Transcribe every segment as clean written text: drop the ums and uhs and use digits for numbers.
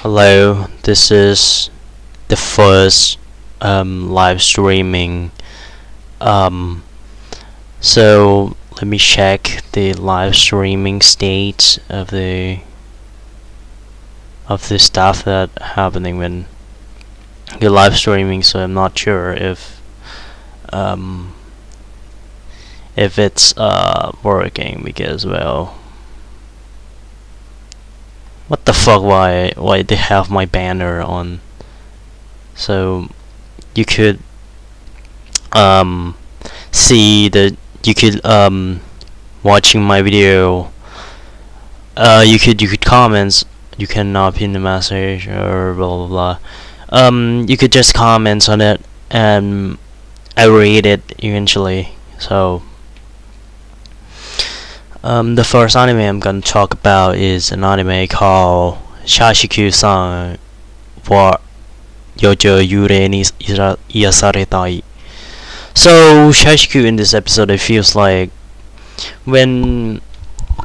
Hello, this is the first live streaming. Um, so let me check the live streaming state of the stuff that happening when you're live streaming. So I'm not sure um, if it's working because what the fuck? Why they have my banner on? So you could see that you could watching my video. You could comment. You cannot pin the message or blah blah blah. You could just comment on it and I read it eventually. So the first anime I'm gonna talk about is an anime called Shashiku-san wa Yojo Yure ni Iasaretai. So Shashiku in this episode, it feels like when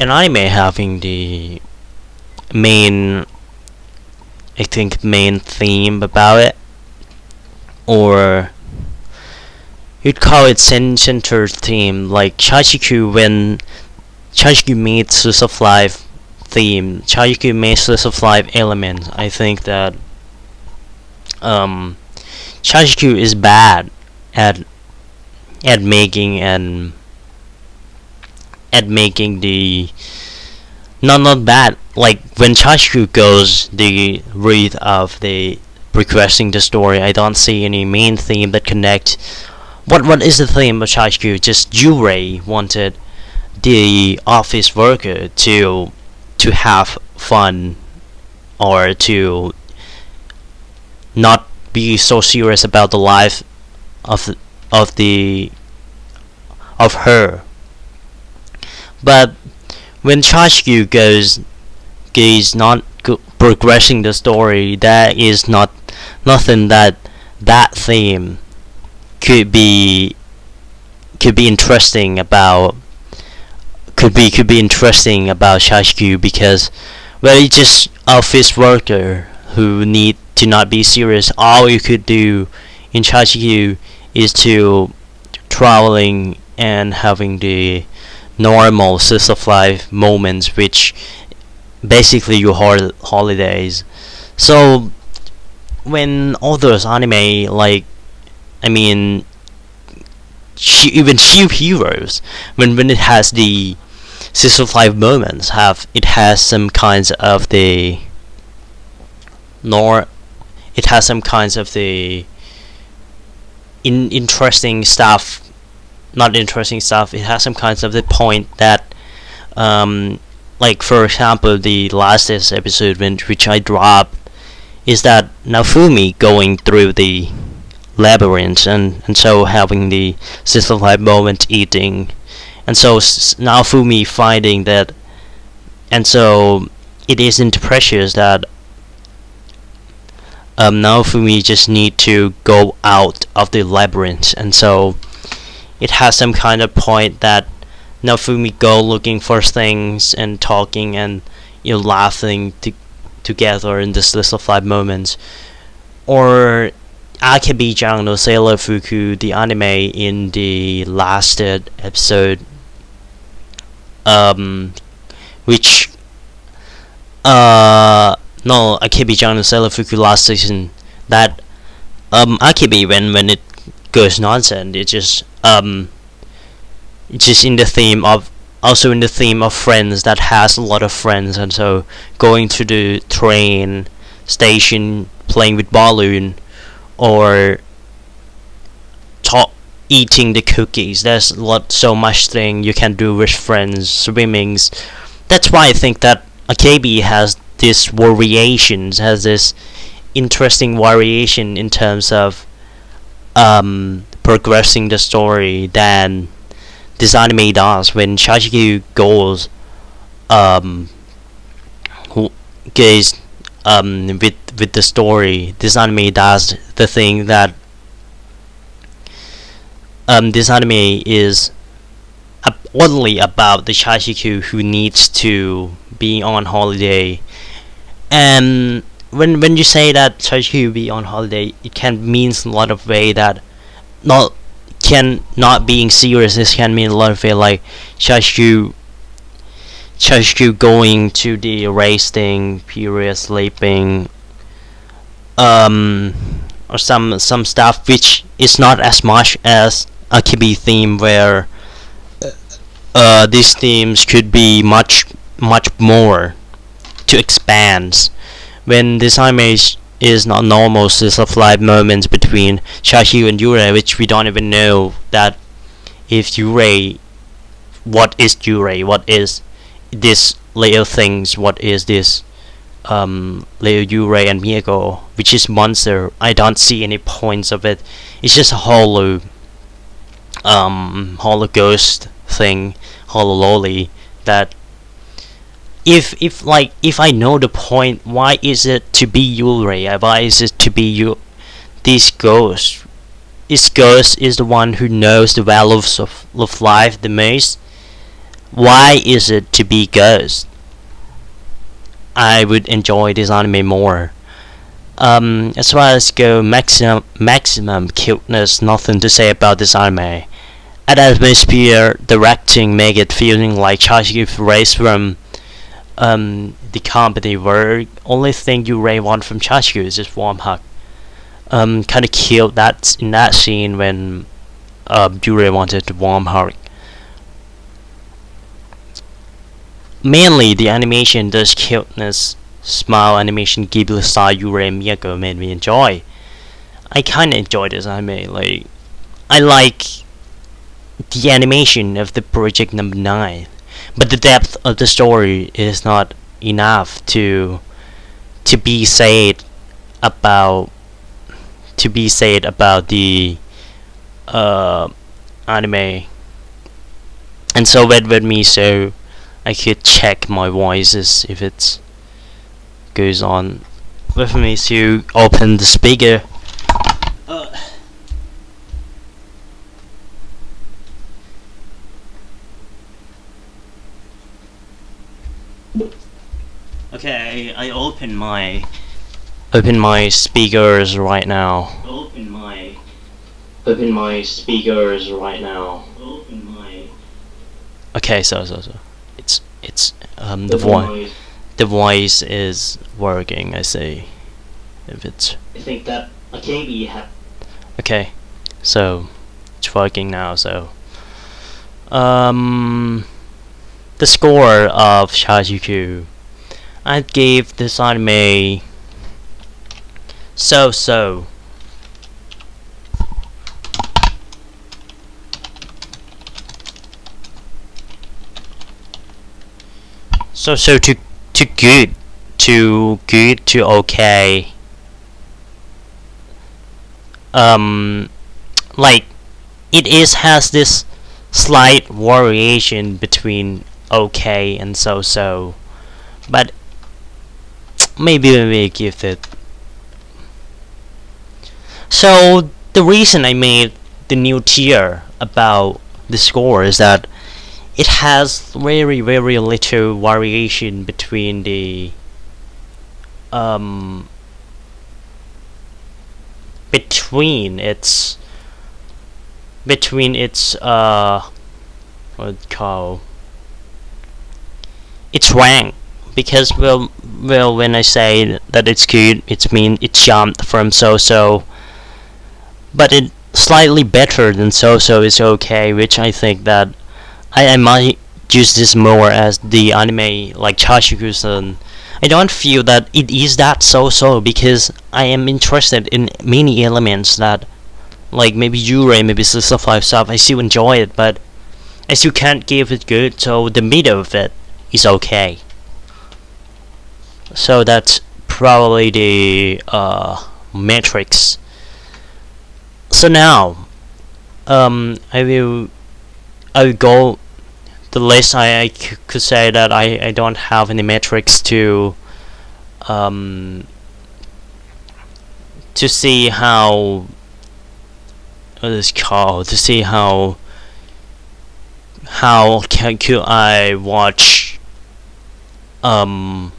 an anime having the main, I think main theme about it, or you'd call it center theme, like Shashiku when Shashiku made Slice of Life theme. Shashiku made Slice of Life elements. I think that Shashiku is bad at making the not bad. Like when Shashiku goes the route of the progressing the story, I don't see any main theme that connect. What is the theme of Shashiku? Just Yurei wanted the office worker to have fun, or to not be so serious about the life of her. But when Shashiku goes not progressing the story, that is nothing that theme could be interesting about. Could be interesting about Shashiku, because it's just office worker who need to not be serious. All you could do in Shashiku is to traveling and having the normal slice of life moments, which basically your holidays. So when all those anime, like, I mean, even superheroes, when it has the slice of life moments, it has some kinds of the interesting stuff. Not interesting stuff. It has some kinds of the point that, like for example, the last episode which I dropped is that Naofumi going through the labyrinth and so having the slice of life moment eating, and so Naofumi finding that, and so it isn't precious that Naofumi just need to go out of the labyrinth, and so it has some kind of point that Naofumi go looking for things and talking and laughing together in this list of life moments. Or Akebi-chan no Sailor Fuku, the anime in the last episode, which no, Akebi-chan no Sailor Fuku last season, that Akebi, when it goes nonsense, it's just in the theme of, also in the theme of friends, that has a lot of friends, and so going to the train station, playing with balloon, or eating the cookies. There's so much thing you can do with friends, swimmings. That's why I think that Akebi has this interesting variation in terms of progressing the story than this anime does. When Shashiku goes with the story, this anime does the thing that this anime is only about the Shashiku who needs to be on holiday, and when you say that Chashki will be on holiday, it can means a lot of way that not can not being serious. This can mean a lot of way like Chashki going to the resting period, sleeping, um, or some stuff which is not as much as a Kibi theme where these themes could be much more to expand when this anime is not normal slice of life moments between Shashi and Yurei, which we don't even know that if Yurei, what is Yurei, what is this little things, what is this little Yurei and Miyako, which is monster. I don't see any points of it. It's just a hollow ghost thing, hollow lolly that if I know the point, why is it to be Yurei? Why is it to be you? This ghost. This ghost is the one who knows the values of life the most. Why is it to be ghost? I would enjoy this anime more. As far as go maximum cuteness, nothing to say about this anime. At atmosphere, directing make it feeling like Chashiki raised from the company where only thing you really want from Chashiki is just warm hug. Kind of cute that in that scene when Yurei wanted to warm hug. Mainly the animation, does cuteness, smile animation, Ghibli style Yurei and Miyako made me enjoy. I kinda enjoy this anime. Like I like the animation of the project number 9, but the depth of the story is not enough to be said about the anime. And so wait with me so I could check my voices if it goes on with me to open the speaker. Okay, I open my speakers right now. Open my speakers right now. Okay, so it's the voice is working. I say if it's. I think that okay, so it's working now. So the score of Shajiku, I gave this anime so. So to good to okay. Like it is has this slight variation between okay and so, but maybe we give it. So the reason I made the new tier about the score is that it has very little variation between the between its what it call its rank, because well when I say that it's good, it means it jumped from so, but it slightly better than so is okay, which I think that I might use this more as the anime like Chashikusan. I don't feel that it is that so because I am interested in many elements that like maybe Yurei, maybe Slice of Life stuff. I still enjoy it, but I still can't give it good. So the middle of it is okay. So that's probably the matrix. So now I will go the list. I could say that I don't have any metrics to see how what is called, to see how could I watch the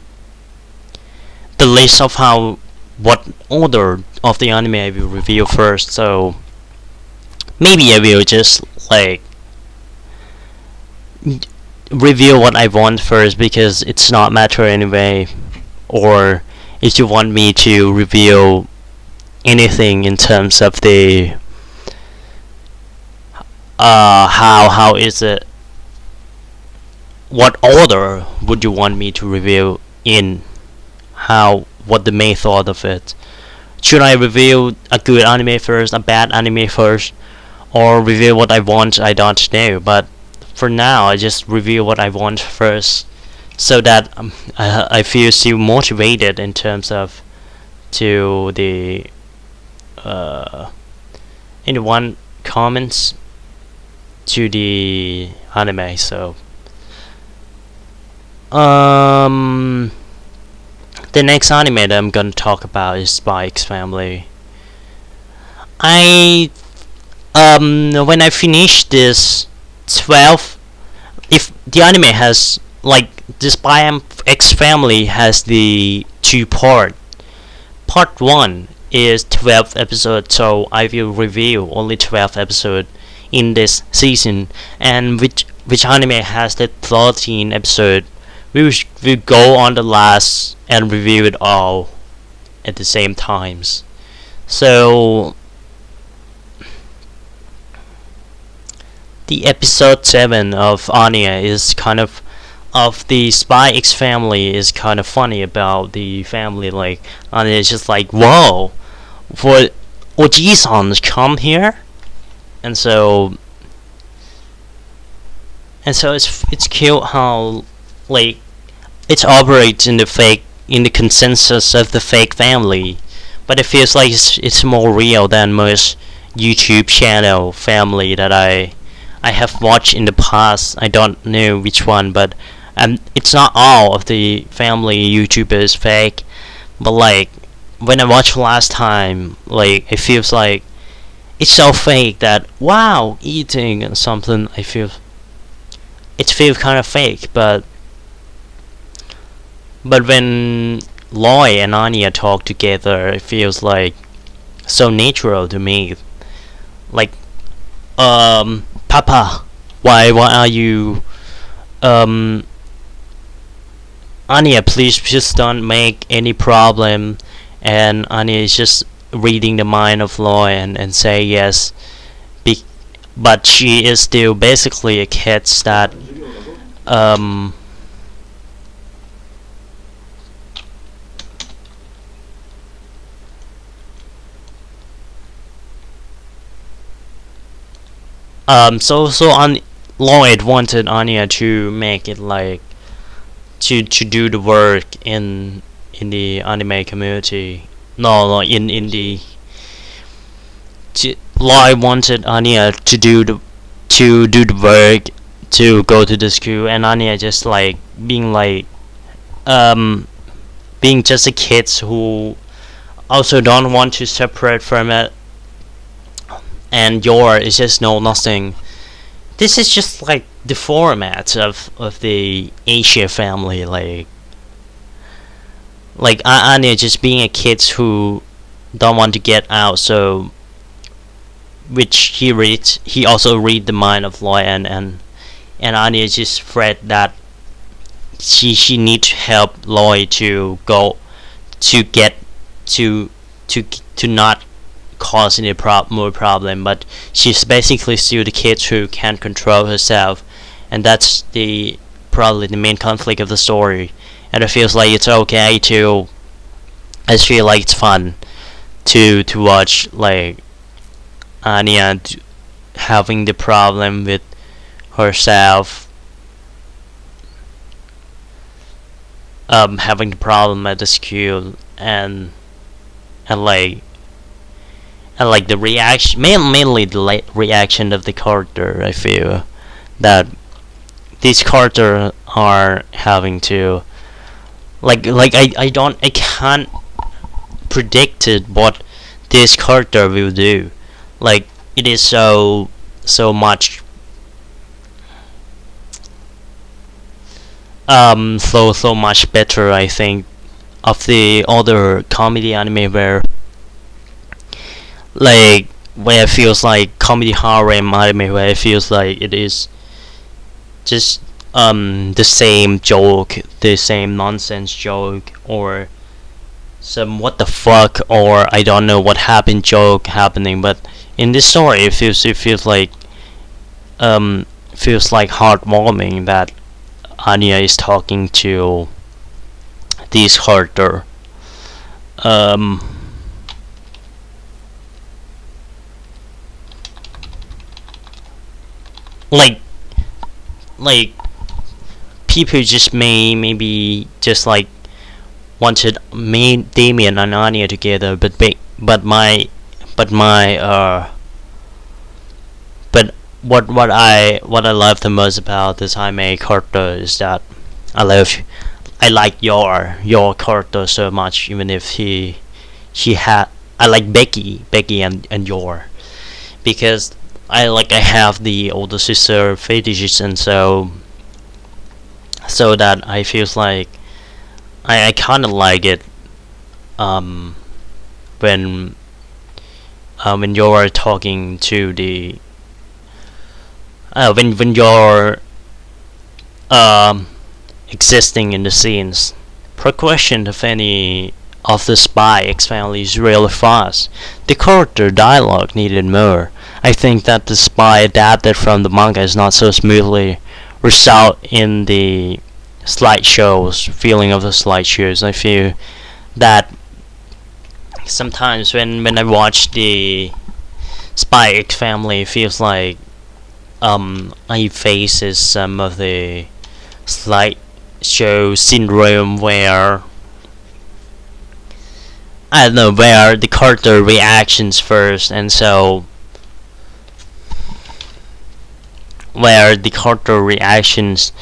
the list of how what order of the anime I will review first. So maybe I will just like review what I want first because it's not matter anyway. Or if you want me to review anything in terms of the how is it, what order would you want me to review in, how, what the main thought of it. Should I review a good anime first, a bad anime first, or review what I want? I don't know, but for now I just review what I want first, so that I feel still motivated in terms of to the anyone comments to the anime. So the next anime that I'm gonna talk about is Spike's Family. I when I finish this 12, if the anime has like this Spy X Family has the two part 1 is 12 episodes, so I will review only 12 episodes in this season, and which anime has the 13 episode, we will go on the last and review it all at the same times. So the episode 7 of Anya is kind of the Spy X Family is kind of funny about the family, like, and it's just like, whoa, for Oji-san come here, and so it's cute how like it operates in the consensus of the fake family, but it feels like it's more real than most YouTube channel family that I have watched in the past. I don't know which one, but it's not all of the family YouTubers fake, but like when I watched last time, like it feels like it's so fake that wow, eating and something. It feels kind of fake, but when Loy and Anya talk together, it feels like so natural to me. Like, Papa, why are you, Anya, please just don't make any problem. And Anya is just reading the mind of Loy and say yes, but she is still basically a kid that so on Lloyd wanted Anya to make it like to do the work in the anime community. No, in the Lloyd wanted Anya to do the work, to go to the school, and Anya just like being just a kid who also don't want to separate from it, and Yor is just know nothing. This is just like the format of the Asia family, like Anya just being a kid who don't want to get out, so which he also read the mind of Loy, and Anya just afraid that she need to help Loy to go to get to not cause any more problem, but she's basically still the kid who can't control herself, and that's probably the main conflict of the story. And it feels like it's okay to, I feel like it's fun to watch like Anya having the problem with herself, having the problem at the school, and like the reaction, mainly the reaction of the character. I feel that these characters are having to I can't predict what this character will do. Like it is so much so much better, I think, of the other comedy anime where it feels like comedy horror anime where it feels like it is just the same joke, the same nonsense joke, or some what the fuck or I don't know what happened joke happening. But in this story, it feels like heartwarming that Anya is talking to this character. Um, like like people just maybe just like wanted me, Damien, and Anya together, but but what I love the most about this anime character is that I love I like your character so much, even if she had I like Becky and your because I have the older sister fetishes, and so that I feels like I kind of like it um when when you're talking to the when you're um existing in the scenes. Progression of any of the Spy X Family is really fast. The character dialogue needed more. I think that the spy adapted from the manga is not so smoothly result in the slideshows, feeling of the slideshows. I feel that sometimes when I watch the Spy X Family, it feels like I faces some of the slideshow syndrome where I don't know where the character reactions first, and so where the character reactions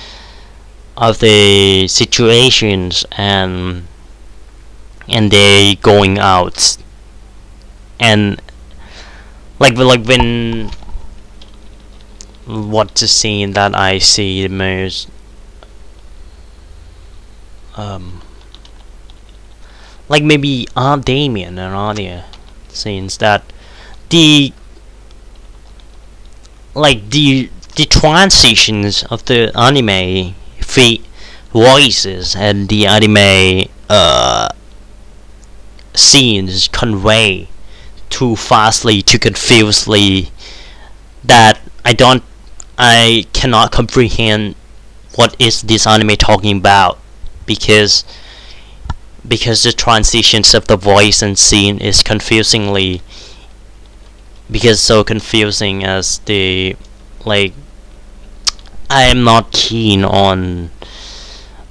of the situations and they going out and like when what's the scene that I see the most um like maybe Aunt Damien and Anya scenes that the the transitions of the anime feet voices and the anime scenes convey too fastly, too confusely that I cannot comprehend what is this anime talking about because the transitions of the voice and scene is confusingly because so confusing as the like I am not keen on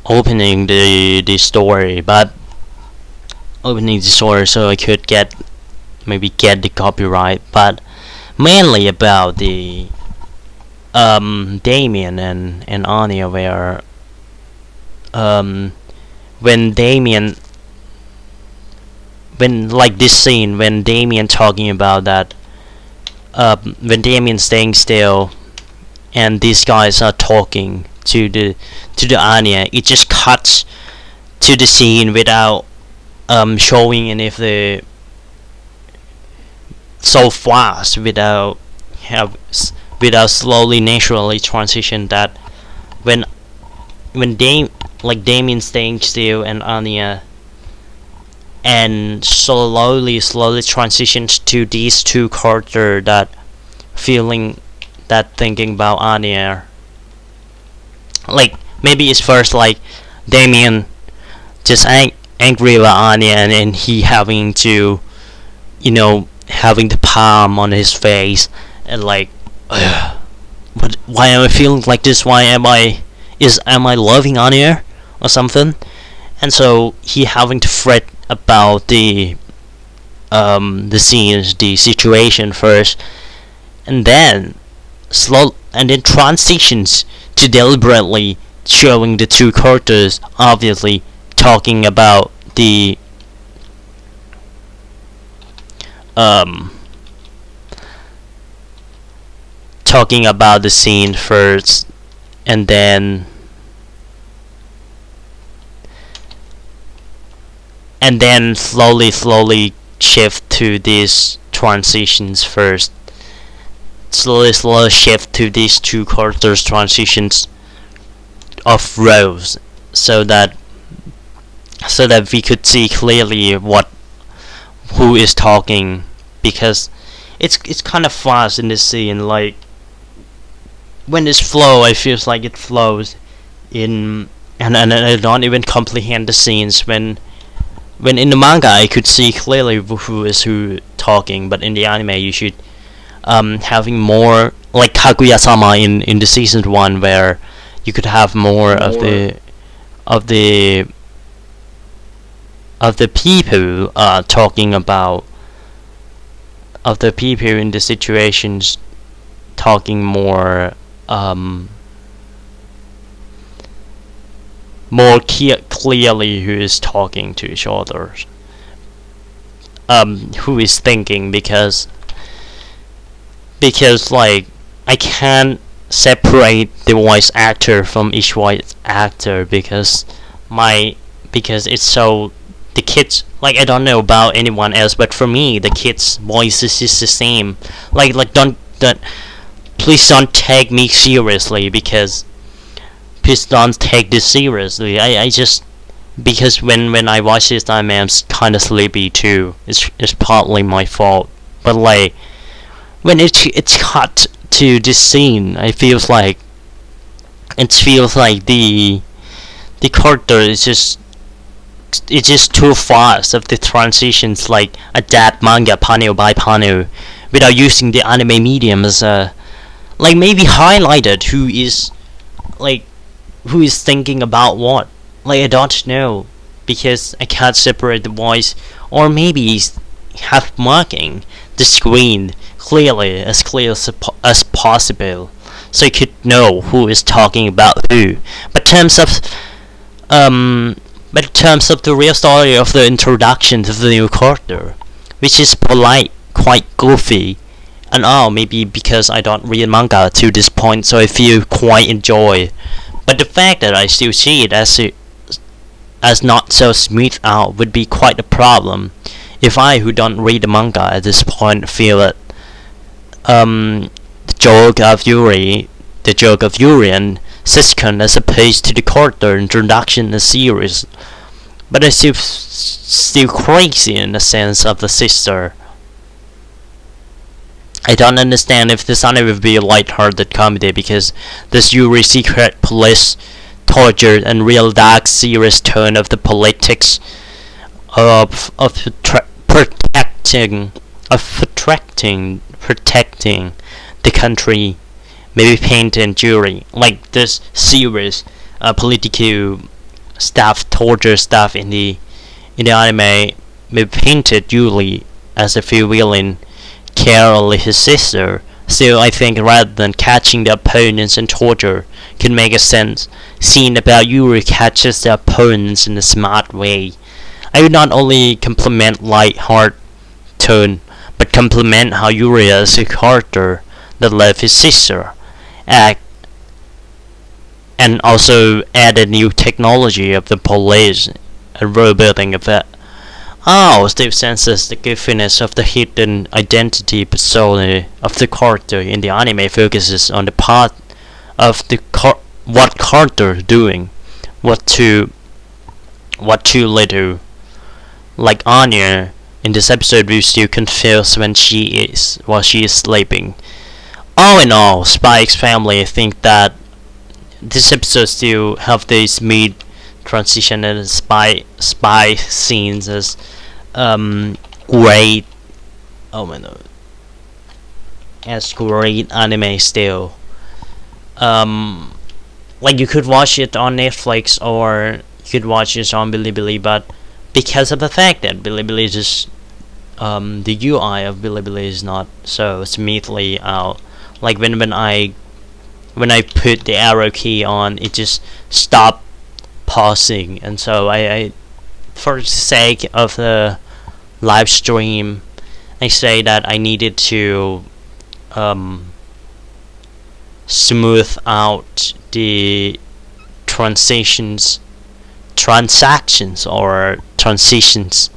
opening the story, but opening the story so I could maybe get the copyright, but mainly about the Damien and Anya where um when Damien when like this scene when Damien talking about that when Damien staying still and these guys are talking to the Anya, it just cuts to the scene without showing any of the so fast have without slowly naturally transition that when Damien staying still and Anya and slowly transitions to these two characters that feeling that thinking about Anya like maybe it's first like Damien just angry about Anya and then he having to having the palm on his face and like but why am I feeling like this, why am I loving Anya or something, and so he having to fret about the scenes, the situation first, and then transitions to deliberately showing the two characters obviously talking about the um talking about the scene first and then and then slowly shift to these transitions first. Slowly shift to these two characters transitions of roles, so that we could see clearly who is talking, because it's kind of fast in this scene. Like when it's flow, I feels like it flows in, and I don't even comprehend the scenes when in the manga I could see clearly who is who talking, but in the anime you should having more like Kaguya-sama in the season 1, where you could have more of the people talking about, of the people in the situations talking more clearly who is talking to each other, who is thinking, because like I can't separate the voice actor from each voice actor, because it's so, the kids, like I don't know about anyone else, but for me the kids' voices is the same. Like don't please don't take me seriously, because please don't take this seriously. I just, because when I watch this anime I'm kind of sleepy too. It's partly my fault, but like when it's cut to this scene, I feels like the character is just, it's just too fast of the transitions, like adapt manga panel by panel without using the anime medium as a, like maybe highlighted who is thinking about what. Like I don't know, because I can't separate the voice, or maybe have marking the screen clearly as possible, so you could know who is talking about who. But in terms of the real story of the introduction to the new character, which is polite, quite goofy, and all, maybe because I don't read manga to this point, so I feel quite enjoy. But the fact that I still see it as not so smooth out would be quite a problem if I, who don't read the manga at this point, feel it. The joke of Yuri and Siscon as opposed to the character introduction in the series, but I still crazy in the sense of the sister. I don't understand if this anime would be a light-hearted comedy, because this Yuri secret police torture and real dark serious tone of the politics of protecting the country may be painted in Yuri. Like this serious political stuff, torture stuff in the anime may be painted Yuri as a free villain, Carol his sister. Still, I think rather than catching the opponents and torture, can make a scene about Yuri catches the opponents in a smart way. I would not only compliment light-hearted tone, but compliment how Yuri as a character that left his sister act, and also added new technology of the police and road building of that. Steve senses the goofiness of the hidden identity persona of the character in the anime focuses on the part of the what character doing, what too little. Like Anya, in this episode we still confused while she is sleeping. All in all, Spike's family, I think that this episode still have this mid transition and spy scenes as great. Oh my god, as great anime still. Like you could watch it on Netflix, or you could watch it on Bilibili, but because of the fact that Bilibili is just the UI of Bilibili is not so smoothly out. Like when I put the arrow key on, it just stopped pausing, and so I for the sake of the live stream, I say that I needed to smooth out the transitions transactions or transitions,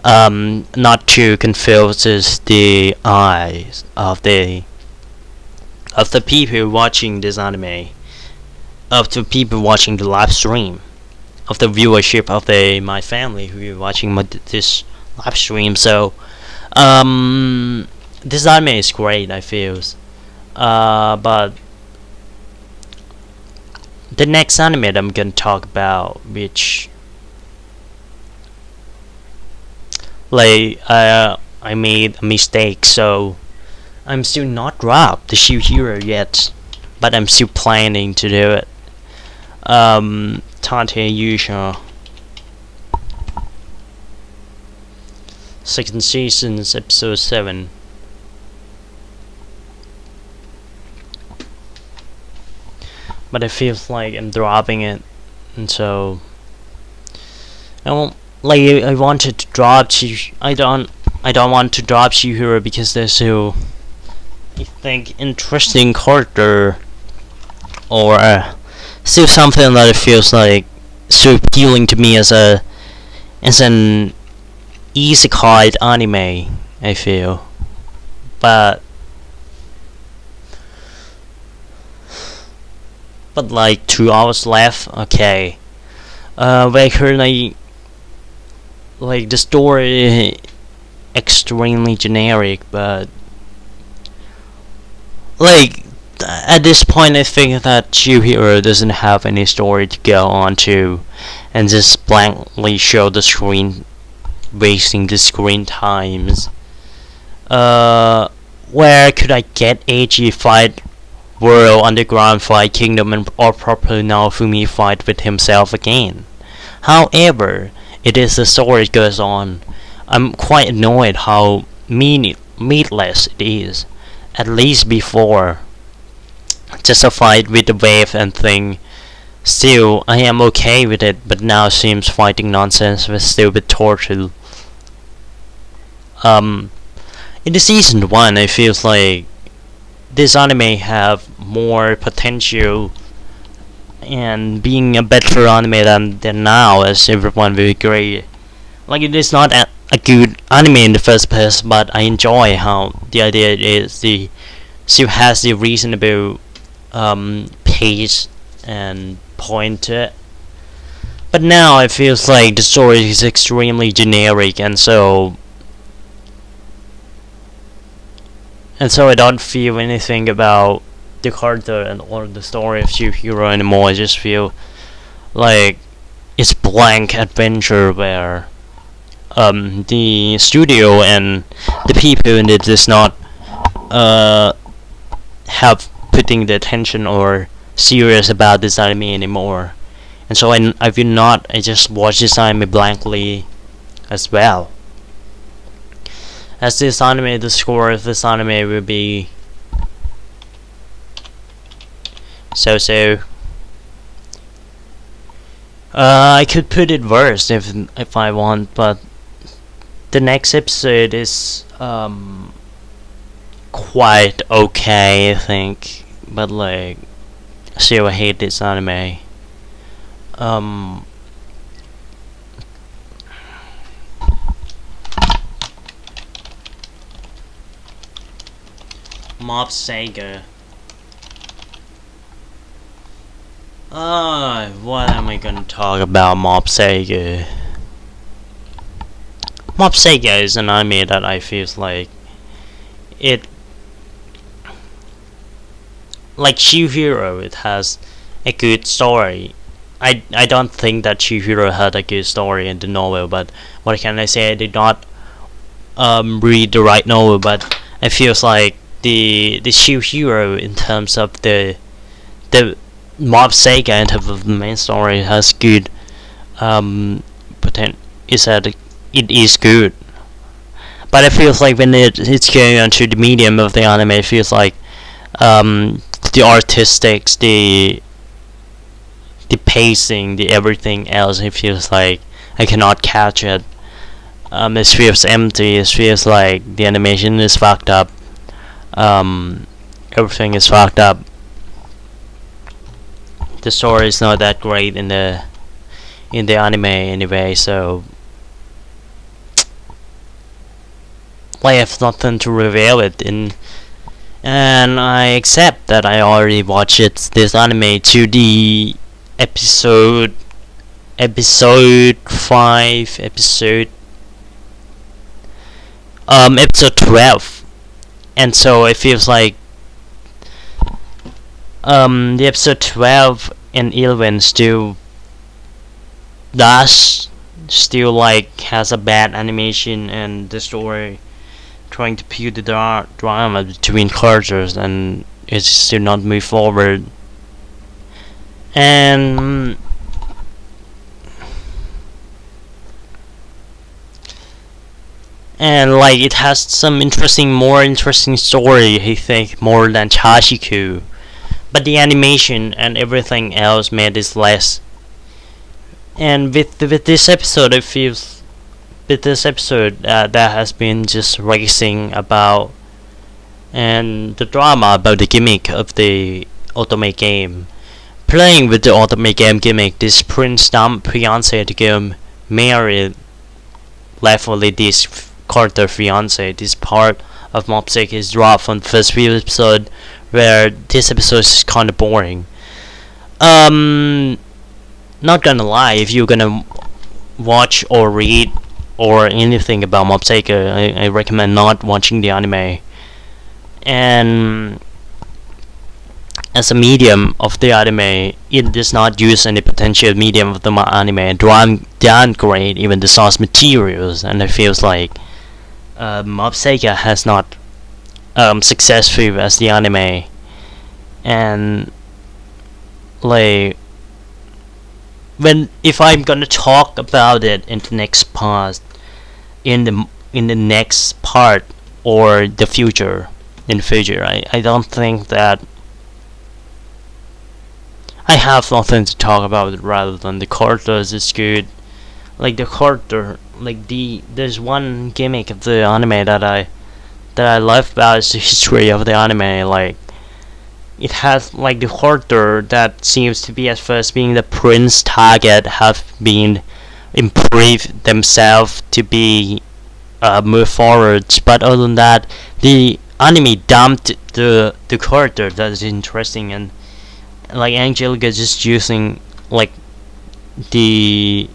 not to confuse the eyes of the people watching this anime, of the people watching the live stream, of the viewership of my family who are watching this live stream. So this anime is great, I feel. But the next anime that I'm gonna talk about, which I made a mistake, so I'm still not dropped the Shield Hero yet, but I'm still planning to do it. Tante Yusha, second season, episode 7. But it feels like I'm dropping it, and so I wanted to drop I don't want to drop Chihiro because they're so, I think, interesting character, or still something that it feels like so appealing to me as an isekai anime, I feel. But like 2 hours left. Okay. We're currently, like, the story extremely generic, but like at this point I think that Chihiro doesn't have any story to go on to, and just blankly show the screen, wasting the screen times. Where could I get AG fight World Underground Fight Kingdom or properly Naofumi fight with himself again? However, it is the story goes on. I'm quite annoyed how meatless it is. At least before, just a fight with the wave and thing. Still, I am okay with it, but now seems fighting nonsense with stupid torture. In the season 1, I feel like this anime have more potential and being a better anime than now, as everyone will agree. Like, it is not a good anime in the first place, but I enjoy how the idea is the still has the reasonable pace and point to it. But now it feels like the story is extremely generic, and so I don't feel anything about the character and or the story of Chihiro anymore. I just feel like it's blank adventure where the studio and the people in it does not have putting the attention or serious about this anime anymore, and so I will not. I just watch this anime blankly as well. As this anime, the score of this anime will be so. I could put it worse if I want, but the next episode is quite okay, I think. But like, still I hate this anime. Mob Sega. What am I gonna talk about? Mob Sega. Mob Sega is an anime that I feel like it, like Chihiro, it has a good story. I don't think that Chihiro had a good story in the novel, but what can I say? I did not read the right novel, but it feels like the Chihiro in terms of the Mob Sega in terms of the main story has good is that it is good. But it feels like when it's going onto the medium of the anime, it feels like the artistics, the pacing, the everything else, it feels like I cannot catch it. It feels empty. It feels like the animation is fucked up. Everything is fucked up. The story is not that great in in the anime anyway, so I have nothing to reveal it in, and I accept that I already watched this anime to the episode 5, episode 12, and so it feels like the episode 12 and 11 still like has a bad animation, and the story trying to build the drama between characters, and it still not move forward. And like it has some more interesting story, I think, more than Chashiku, but the animation and everything else made this less. And with this episode, it feels with this episode that has been just racing about, and the drama about the gimmick of the ultimate game. Playing with the ultimate game gimmick, this prince dumped fiance to get married, left only this character fiance. This part of Mopsic is dropped from the first few episode, where this episode is kind of boring. Not gonna lie, if you're gonna watch or read or anything about Mob Psycho, I recommend not watching the anime. And as a medium of the anime, it does not use any potential medium of the anime and downgrade even the source materials, and it feels like Mob Psycho has not successful as the anime. And like, if I'm gonna talk about it in the next part, in the next part, or the future, I don't think that I have nothing to talk about it rather than the characters is good. Like the character, like there's one gimmick of the anime that I love about is the history of the anime. Like, it has like the character that seems to be at first being the prince target have been improved themselves to be move forward. But other than that, the anime dumped the character that is interesting, and like Angelica just using like the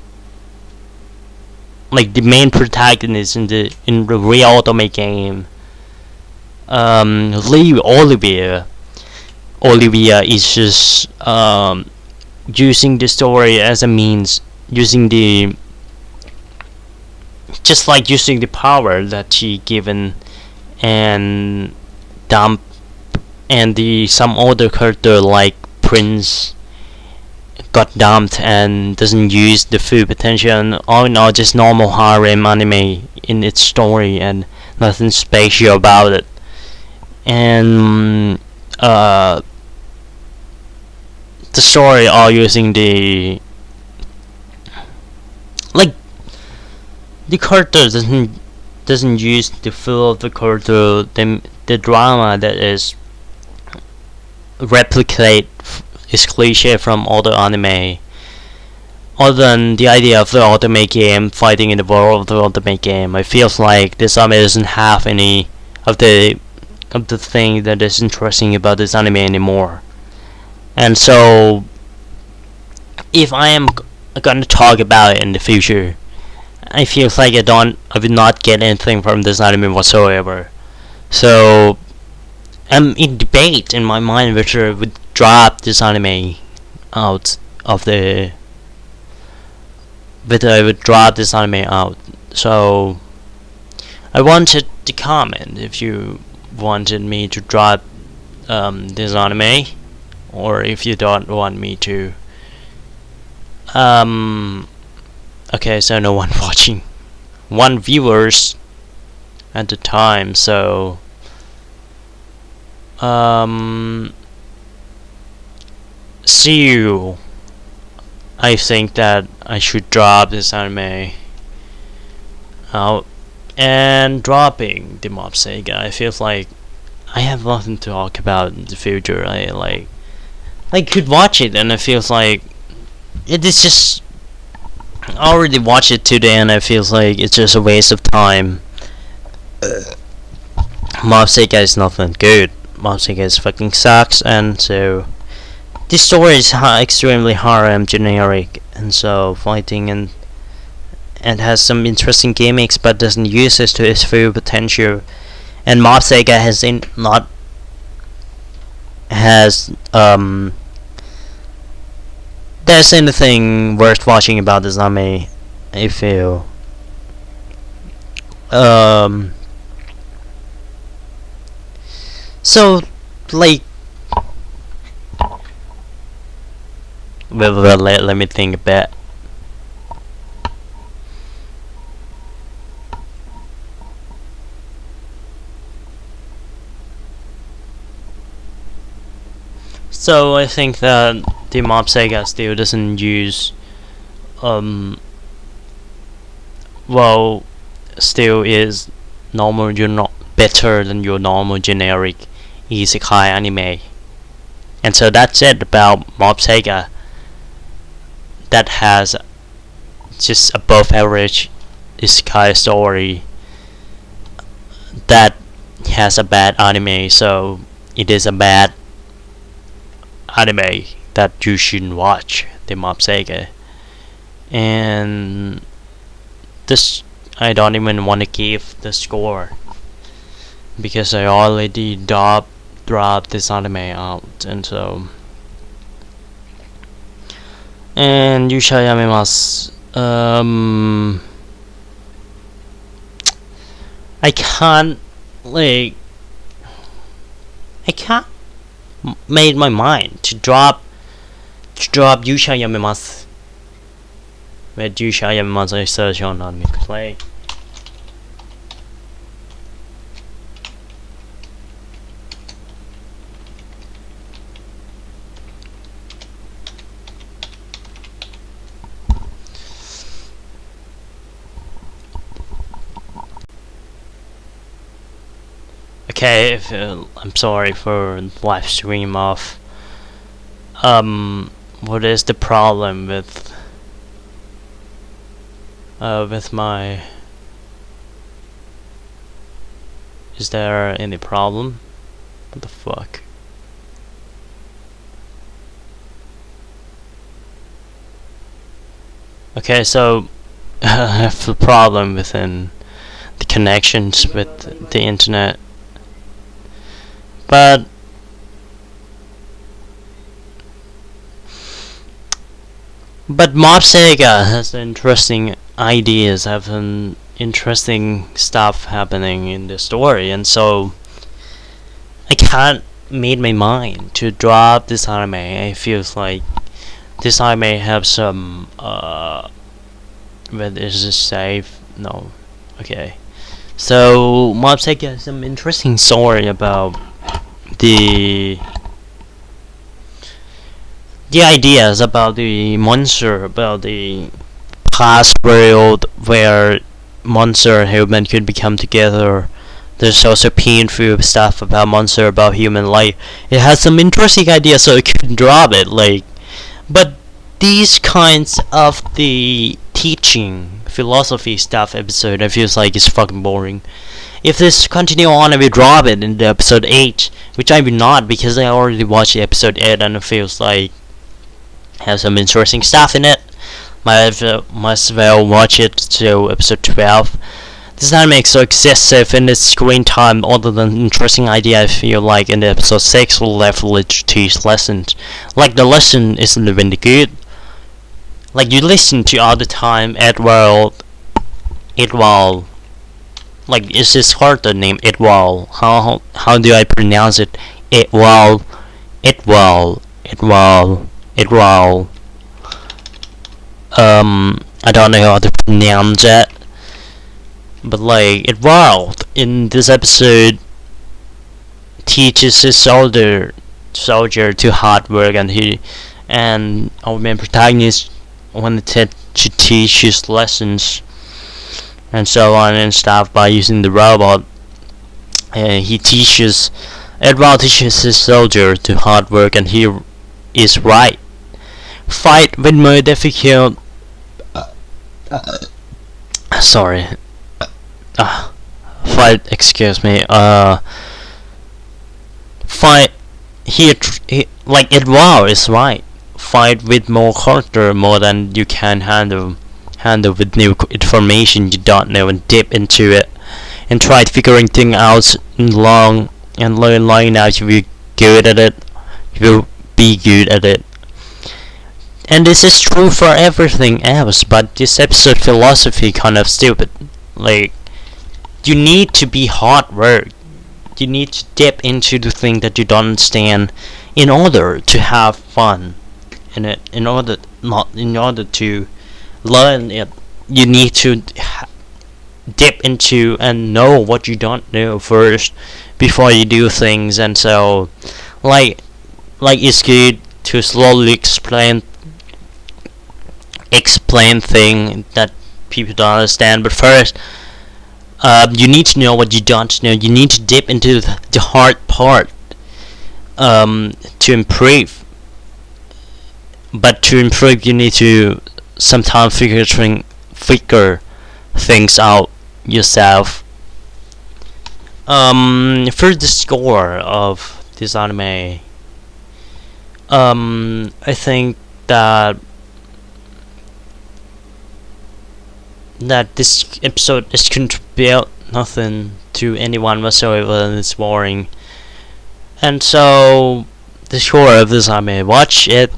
main protagonist in the real ultimate game. Olivia is just using the story as a means, using the power that she given, and dump, and some other character like Prince got dumped and doesn't use the full potential, and all in all just normal harem anime in its story and nothing special about it. And the story all using the character doesn't use the full of the character, the drama that is replicate is cliche from other anime. Other than the idea of the ultimate game fighting in the world of the ultimate game, I feels like this anime doesn't have any of the thing that is interesting about this anime anymore. And so, if I am gonna talk about it in the future, I feel like I will not get anything from this anime whatsoever. So I'm in debate in my mind whether I would drop this anime out of the whether I would drop this anime out. So I wanted to comment if you wanted me to drop this anime, or if you don't want me to. Okay, so no one watching, one viewers at the time. So see you. I think that I should drop this anime out, and dropping the Mob Sega, I feel like I have nothing to talk about in the future. I could watch it, and it feels like it is just I already watched it to the end. I feel like it's just a waste of time. Mob Psycho is not that good. Mob Psycho is fucking sucks, and so this story is extremely harem generic, and so fighting and has some interesting gimmicks, but doesn't use it to its full potential. And Mob Psycho has there's anything worth watching about this anime. I feel so like let me think a bit. So I think that the Mob Psycho still doesn't use well, still is normal. You're not better than your normal generic isekai anime. And so that's it about Mob Psycho. That has just above average isekai story that has a bad anime, so it is a bad anime that you shouldn't watch, the Mob Psycho. And this, I don't even want to give the score because I already dropped this anime out, and so and you shall yamimasu. I can't like I can't made my mind to drop Yusha Yamimasu. With Yusha Yamimasu I search on Anime Play. Okay, I'm sorry for live stream off. What is the problem with my? Is there any problem? What the fuck? Okay, so I have a problem within the connections with the internet. But Mob Psycho has interesting ideas, have an interesting stuff happening in the story, and so I can't make my mind to drop this anime. I feel like this anime have some but is this safe? No. Okay. So Mob Psycho has some interesting story about the ideas about the monster, about the past world where monster and human could become together. There's also painful stuff about monster, about human life. It has some interesting ideas, so I couldn't drop it. But these kinds of the teaching philosophy stuff episode, I feel like it's fucking boring. If this continue on, I will drop it in the episode 8, which I will not because I already watched the episode 8 and it feels like has some interesting stuff in it. Must well watch it to episode 12. This anime is so excessive in its screen time, other than interesting idea. I feel like in the episode 6 left to teach lessons. Like the lesson isn't really good. Like you listen to all the time Edward. Like is this hard to name Edward? How do I pronounce it? Edward. I don't know how to pronounce it. But like Edward in this episode teaches his soldier to hard work, and our main protagonist wanted to teach his lessons and so on and stuff by using the robot. Edward teaches his soldier to hard work, and he is right. Fight with more difficult Sorry. Fight. Excuse me. Fight. He like it. Wow, is right. Fight with more character, more than you can handle with new information you don't know, and dip into it and try figuring things out long and learn long enough. If you're good at it, you will be good at it. And this is true for everything else, but this episode philosophy kind of stupid. Like, you need to be hard work. You need to dip into the thing that you don't understand in order to have fun in it. In order to learn it, you need to dip into and know what you don't know first before you do things. And so, like it's good to slowly explain thing that people don't understand, but first you need to know what you don't know. You need to dip into the hard part to improve. But to improve, you need to sometimes figure things out yourself. For the score of this anime, I think that this episode is contribute nothing to anyone whatsoever, and it's boring. And so, the score of this anime, watch it.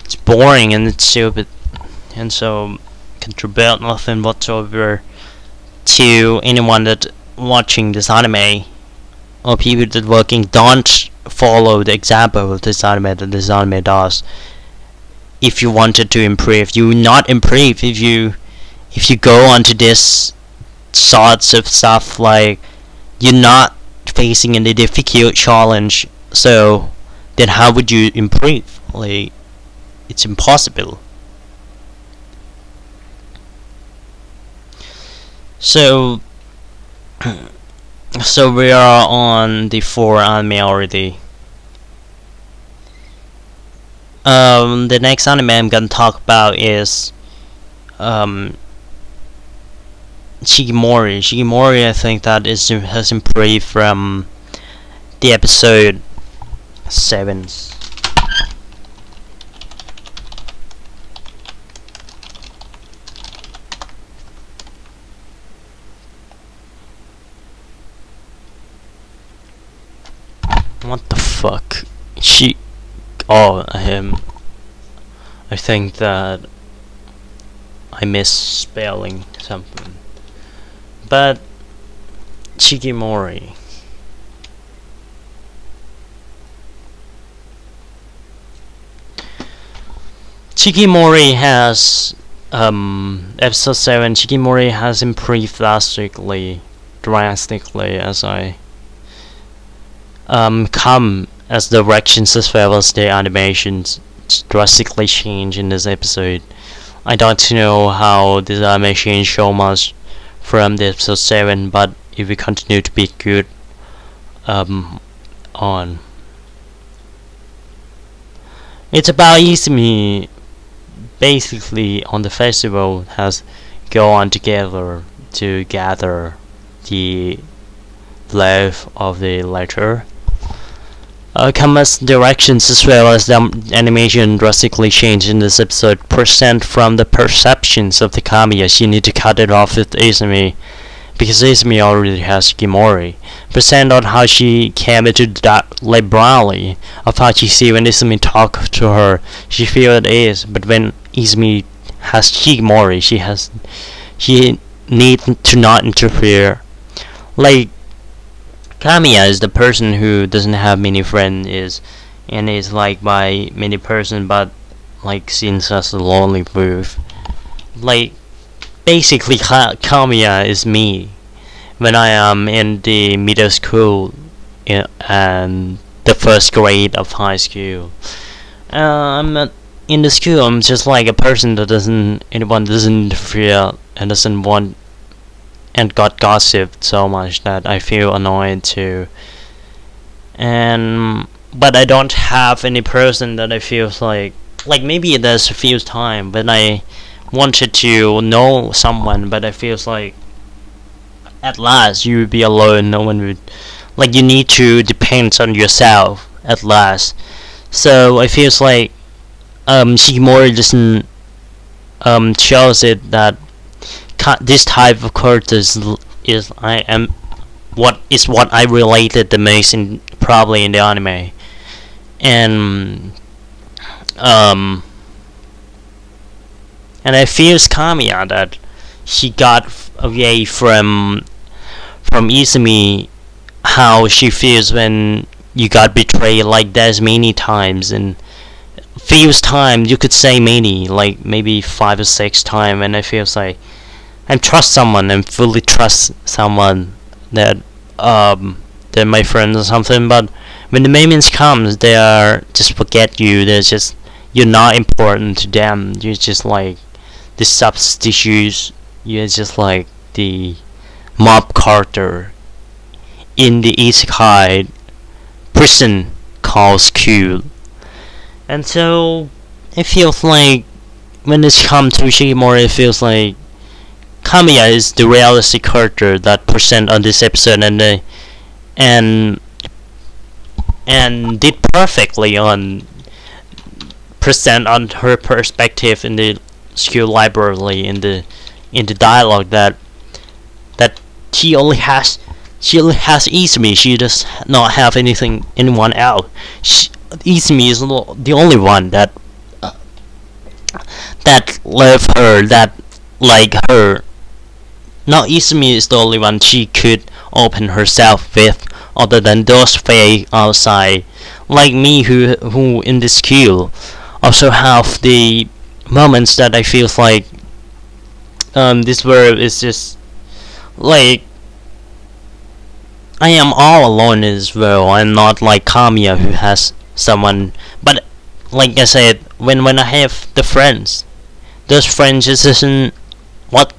It's boring and it's stupid, and so contribute nothing whatsoever to anyone that watching this anime, or people that working. Don't follow the example of this anime that this anime does. If you wanted to improve, you will not improve if you go onto this sorts of stuff. Like, you're not facing any difficult challenge, so then how would you improve? Like, it's impossible. So we are on the 4 anime already. The next anime I'm gonna talk about is Shikimori. Shikimori, I think that has improved from the episode 7. What the fuck? I think that I misspelling something. But Shikimori. Shikimori has episode 7. Shikimori has improved drastically as I come as directions as well as the animations drastically change in this episode. I don't know how this anime changed so much from the episode 7, but if we continue to be good on. It's about Izumi basically on the festival has go on together to gather the love of the letter. Kama's directions as well as the animation drastically changed in this episode. Percent from the perceptions of the Kamiya, she need to cut it off with Izumi, because Izumi already has Shikimori. Percent on how she came into that liberally of how she see when Izumi talk to her, she feel it is, but when Izumi has Shikimori, she need to not interfere. Like, Kamiya is the person who doesn't have many friends and is liked by many person, but like seems as a lonely wolf. Like, basically Kamiya is me when I am in the middle school and the first grade of high school. I'm not in the school. I'm just like a person that doesn't interfere and doesn't want and got gossiped so much that I feel annoyed too. And but I don't have any person that I feel like maybe there's a few time when I wanted to know someone, but I feels like at last you would be alone. No one would, like, you need to depend on yourself at last. So I feels like Shikimori doesn't shows it that this type of character is I am what I related the most in probably in the anime. And um and I feels Kamiya that she got away from Izumi, how she feels when you got betrayed like that many times. And feels time you could say many, like maybe 5 or 6 times. And I feels like I trust someone and fully trust someone that they're my friends or something. But when the moments comes, they are just forget you. They're just, you're not important to them. You're just like the substitutes. You're just like the mob character in the isekai prison called Q. And so it feels like when it's come to Shikimori, it feels like Kamiya is the realistic character that present on this episode, and and did perfectly on present on her perspective in the skill library, in the dialogue, that she only has Izumi. She does not have anyone else. Izumi is the only one that love her, that like her. Now Izumi is the only one she could open herself with, other than those fake outside, like me, who in this queue also have the moments that I feel like this world is just like I am all alone in this world. I'm not like Kamiya who has someone, but like I said, when I have the friends, those friends isn't what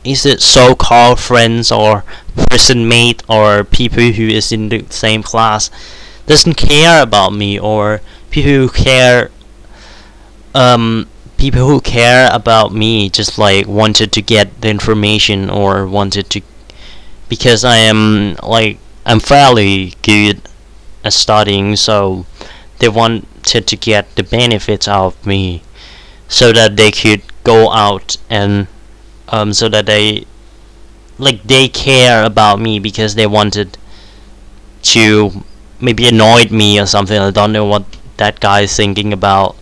is it so-called friends or prison mate or people who is in the same class doesn't care about me, or people who care people who care about me just like wanted to get the information, or wanted to, because I'm fairly good at studying, so they wanted to get the benefits out of me so that they could go out and so that they care about me because they wanted to maybe annoy me or something. I don't know what that guy is thinking about,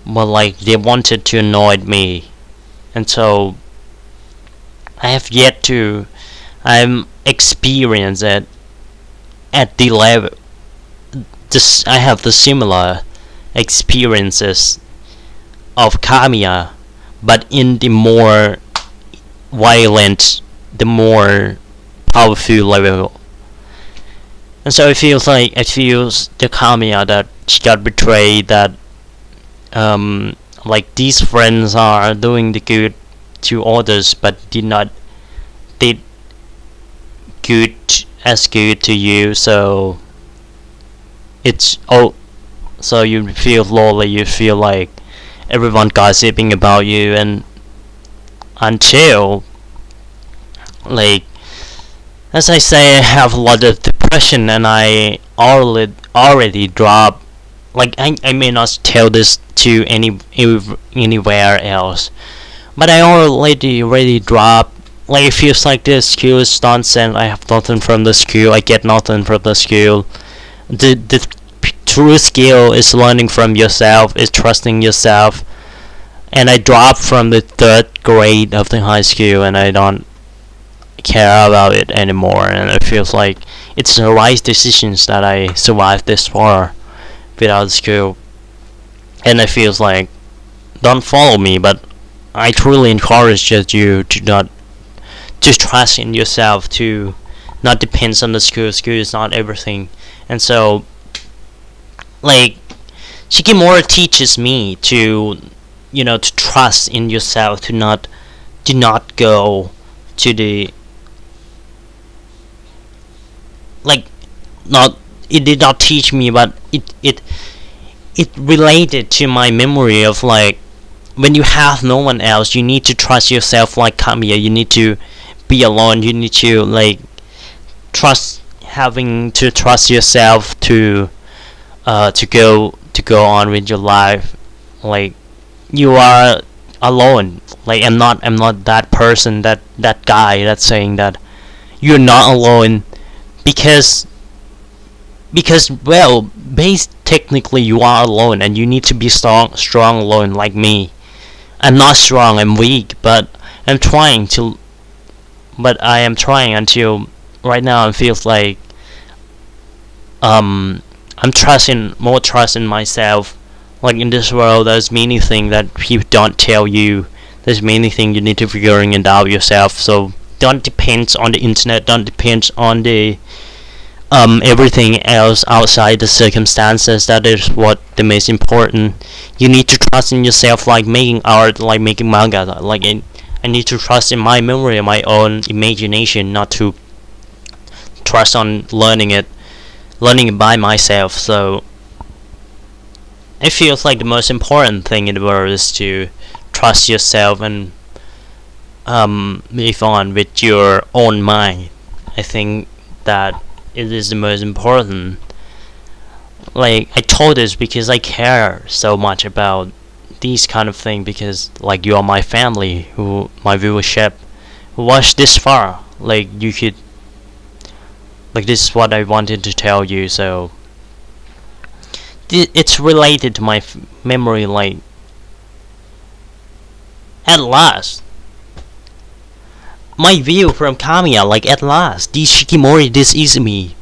but like they wanted to annoy me. And so I have yet to I'm experienced at the level this. I have the similar experiences of Kamiya, but in the more violent, the more powerful level. And so it feels the Kamiya that she got betrayed, that like these friends are doing the good to others but did good as good to you. So it's so you feel lonely, you feel like everyone gossiping about you, and until like as I say, I have a lot of depression, and I already dropped. Like I may not tell this to anywhere else, but I already dropped. Like it feels like this school is nonsense. I have nothing from the school. I get nothing from the school. The true skill is learning from yourself, is trusting yourself. And I dropped from the 3rd grade of the high school, and I don't care about it anymore. And it feels like it's the right decisions that I survived this far without school. And it feels like, don't follow me, but I truly encourage you to trust in yourself, to not depend on the school. School is not everything. And so like Shikimura teaches me to to trust in yourself, to not go to the like not it did not teach me, but it related to my memory of like, when you have no one else, you need to trust yourself like Kamiya. You need to be alone. You need to like having to trust yourself to go on with your life. Like, you are alone. Like, I'm not that person, that guy that's saying that you're not alone, because well, technically you are alone, and you need to be strong alone like me. I'm not strong, I'm weak, but I'm trying to I am trying until right now it feels like I'm trusting more trust in myself. Like, in this world, there's many things that people don't tell you. There's many things you need to figuring it out yourself. So don't depend on the internet. Don't depend on the everything else outside the circumstances. That is what the most important. You need to trust in yourself, like making art, like making manga. Like, I need to trust in my memory and my own imagination, not to trust on learning it by myself. So it feels like the most important thing in the world is to trust yourself and move on with your own mind. I think that it is the most important. Like, I told this because I care so much about these kind of things, because like, you are my family, who my viewership, who watched this far. Like, you could, like, this is what I wanted to tell you. So it's related to my memory. Like, at last, my view from Kamiya, like, at last, these Shikimori, this Izumi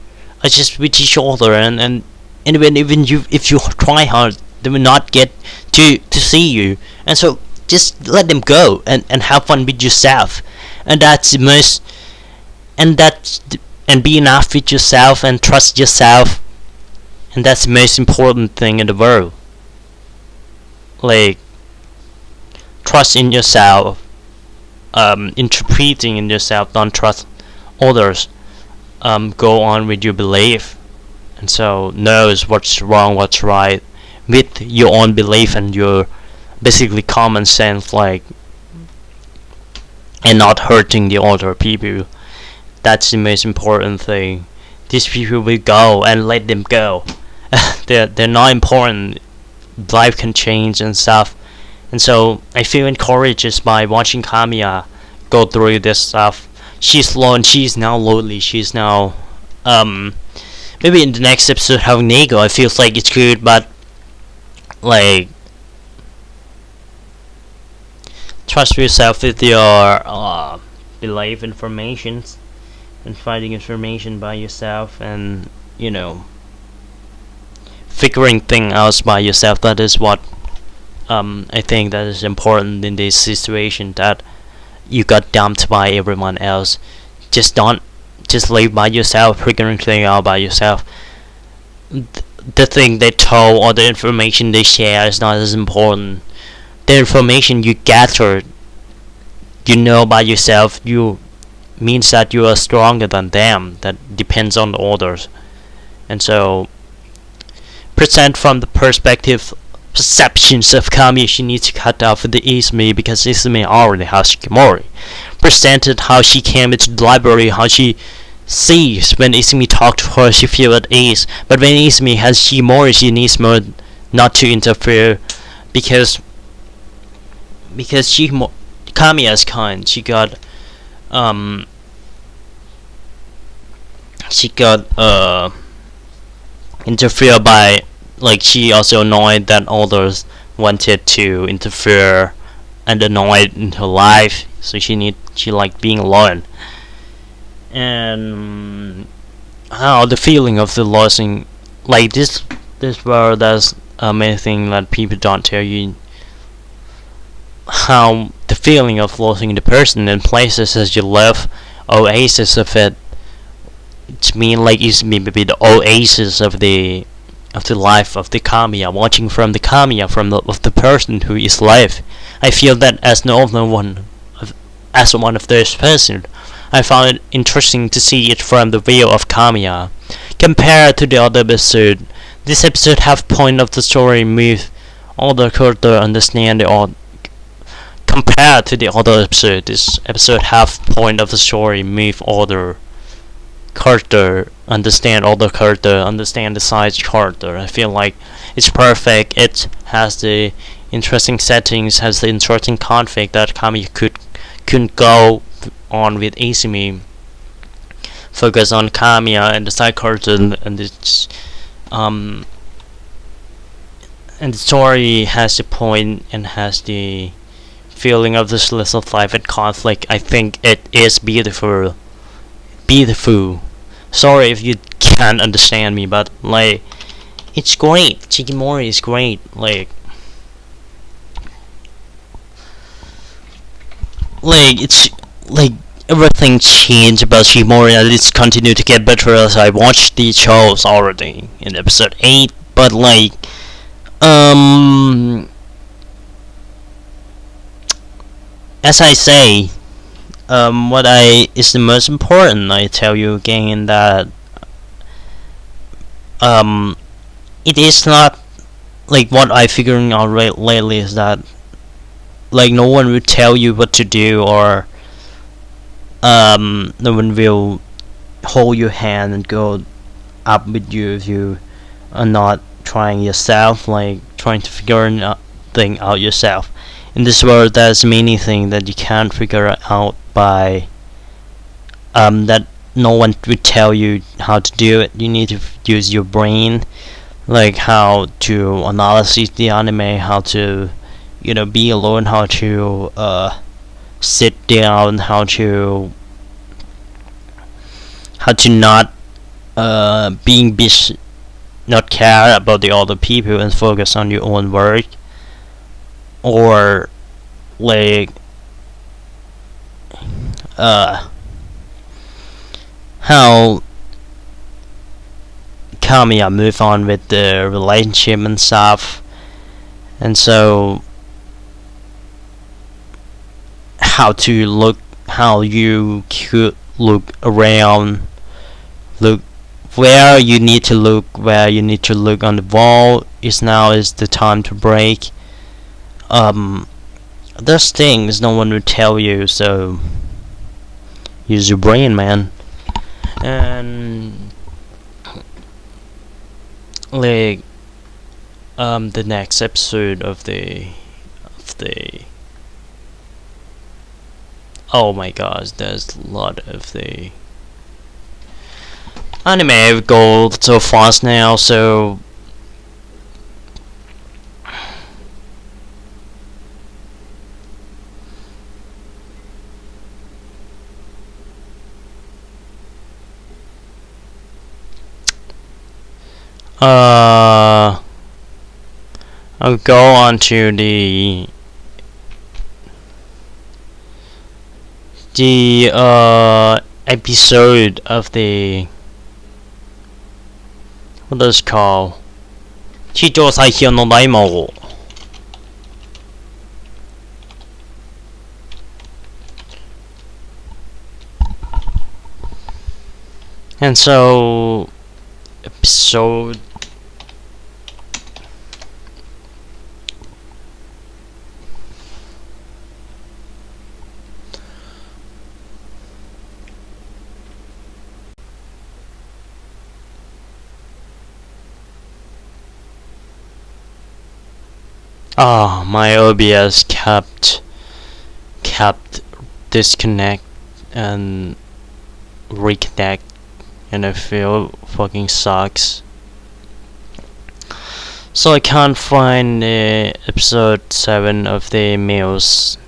are just with each other, and even you, if you try hard, they will not get to see you. And so just let them go and have fun with yourself. And that's the most, and be enough with yourself and trust yourself. And that's the most important thing in the world. Like, trust in yourself, interpreting in yourself, don't trust others. Go on with your belief, and so knows what's wrong, what's right, with your own belief and your basically common sense, like, and not hurting the other people. That's the most important thing. These people will go, and let them go. they're not important. Life can change and stuff. And so I feel encouraged just by watching Kamiya go through this stuff. She's alone. She's now lonely. She's now maybe in the next episode having Nego. I feels like it's good, but like, trust yourself with your belief informations and finding information by yourself, and figuring things out by yourself. That is what I think that is important in this situation, that you got dumped by everyone else. Just live by yourself, figuring things out by yourself. The thing they told or the information they share is not as important. The information you gather, by yourself, means that you are stronger than them. That depends on the others. And so, present from the perceptions of Kami, she needs to cut off with the Izumi, because Izumi already has Shikimori. Presented how she came into the library, how she sees when Izumi talks to her, she feels at ease. But when Izumi has Shikimori, she needs more not to interfere, because Kamiya's kind. She got interfered by, like, she also annoyed that others wanted to interfere and annoyed in her life, so she liked being alone. And how the feeling of the losing, like, this world, there's many things that people don't tell you. How the feeling of losing the person in places as you love, oasis of it. It's mean like it's maybe the oasis of the life of the Kamiya, watching from the Kamiya, of the person who is life. I feel that as one of those person, I found it interesting to see it from the view of Kamiya. compared to the other episode. This episode have point of the story, move all the character understand the all. Compared to the other episode, this episode have point of the story, move order character, understand all the character, understand the size character. I feel like it's perfect. It has the interesting settings, has the interesting conflict that Kami couldn't go on with Izumi. Focus on Kamiya and the side character, and it's and the story has the point and has the feeling of the slice of life and conflict. I think it is beautiful. Beautiful. Sorry if you can't understand me, but like, it's great. Chikimori is great. It's like everything changed about Shimori, and it's continued to get better as I watched the shows already in episode 8. But as I say, what is the most important. I tell you again that it is not like what I figuring out lately is that like no one will tell you what to do, or no one will hold your hand and go up with you if you are not trying yourself, like trying to figure thing out yourself. In this world, there's many things that you can't figure out by that no one would tell you how to do it. You need to use your brain, like how to analyze the anime, how to be alone, how to sit down, how to not being busy, not care about the other people and focus on your own work, or like how Kamiya move on with the relationship and stuff, and so how you could look around, look where you need to look on the wall. Now is the time to break. There's things no one will tell you, so use your brain, man. And like the next episode of the oh my gosh, there's a lot of the anime go so fast now, so I'll go on to the episode of the what does it called? Chicho Saikyo no Daimao. And so episode my OBS kept disconnect and reconnect, and I feel fucking sucks. So I can't find episode 7 of the meals.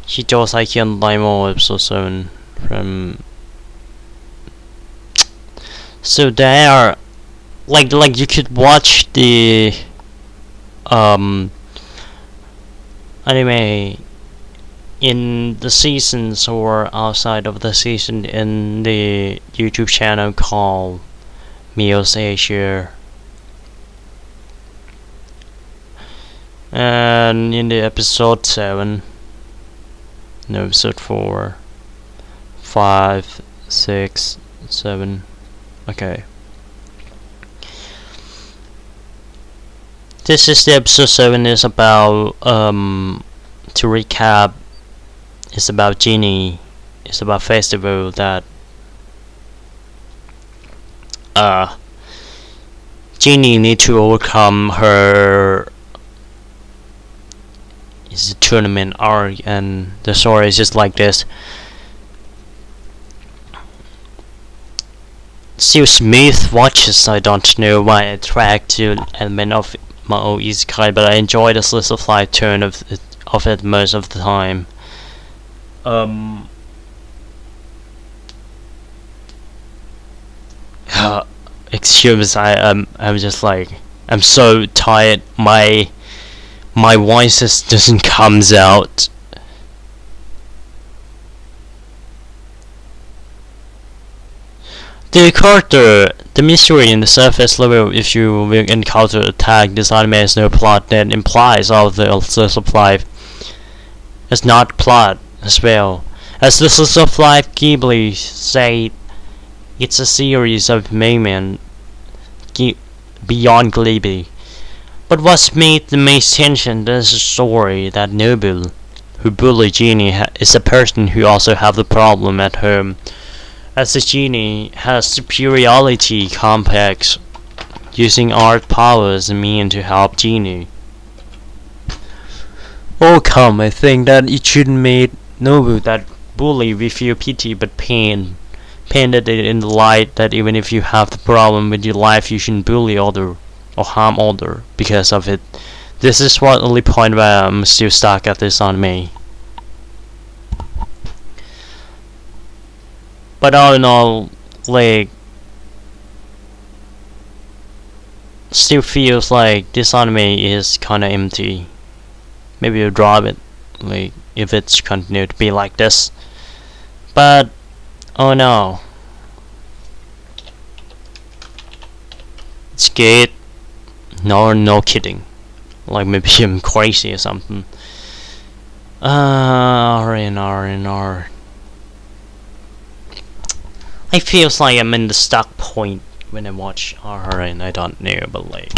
Chicho Saikyo Daimao episode 7 from. So they are like you could watch the anime in the seasons or outside of the season in the YouTube channel called Meals Asia, and in the episode 7, no, episode 4, 5, 6, 7. Okay. This is the episode 7. Is about to recap. It's about Genie. It's about festival that Genie need to overcome her is a tournament arc, and the story is just like this. Still smooth watches. I don't know why I track to element of my own Isekai, but I enjoy the slice of life turn of it most of the time. Excuse me, I'm just like, I'm so tired. My voice just doesn't comes out. The character, the mystery in the surface level. If you will encounter attack, this anime has no plot that implies all the slice of life. It's not plot as well. As the slice of life Ghibli said, it's a series of movement beyond Ghibli. But what's made the most tension is the story that Noble, who bullied Genie, is a person who also have the problem at home. As the Genie has superiority complex, using art powers and mean to help Genie. Oh come, I think that it shouldn't make Noble that bully we feel pity but pain. Painted it in the light that even if you have the problem with your life, you shouldn't bully other or harm other because of it. This is what only point where I'm still stuck at this anime. But all in all, like, still feels like this anime is kinda empty. Maybe I'll drop it, like, if it's continued to be like this. But oh no, it's good. No kidding. Like maybe I'm crazy or something. R. I feels like I'm in the stuck point when I watch R, and I don't know, but like.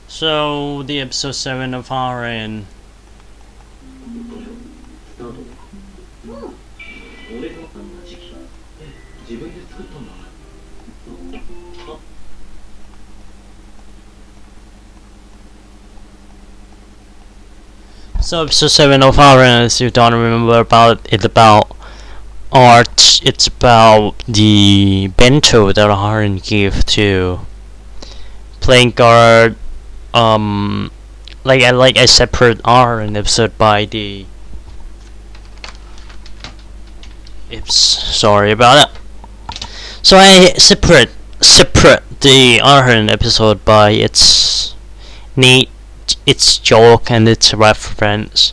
So the episode 7 of RN. So episode 7 of RN, as you don't remember about it, about art, it's about the bento that RN give to playing guard. Like I separate an episode by the. Oops, sorry about that. So I separate the Arhan episode by its neat, its joke and its reference,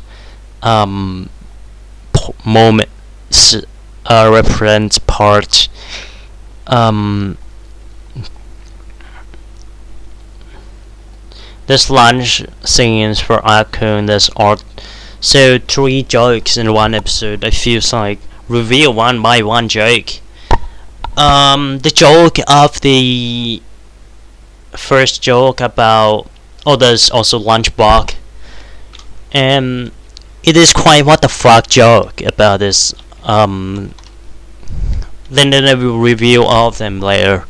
moments, reference part, There's lunch scenes for Akun, there's art. So 3 jokes in one episode. I feel like reveal one by one joke. The joke of the first joke about there's also lunchbox. And it is quite what the fuck joke about this. Then I will review all of them later.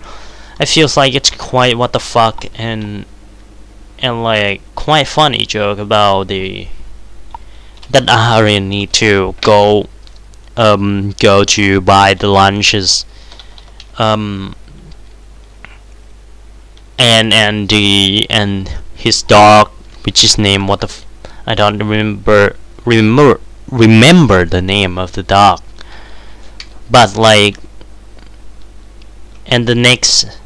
I feel like it's quite what the fuck and like quite funny joke about that Aharin need to go to buy the lunches and his dog, which is named I don't remember the name of the dog, but like, and the next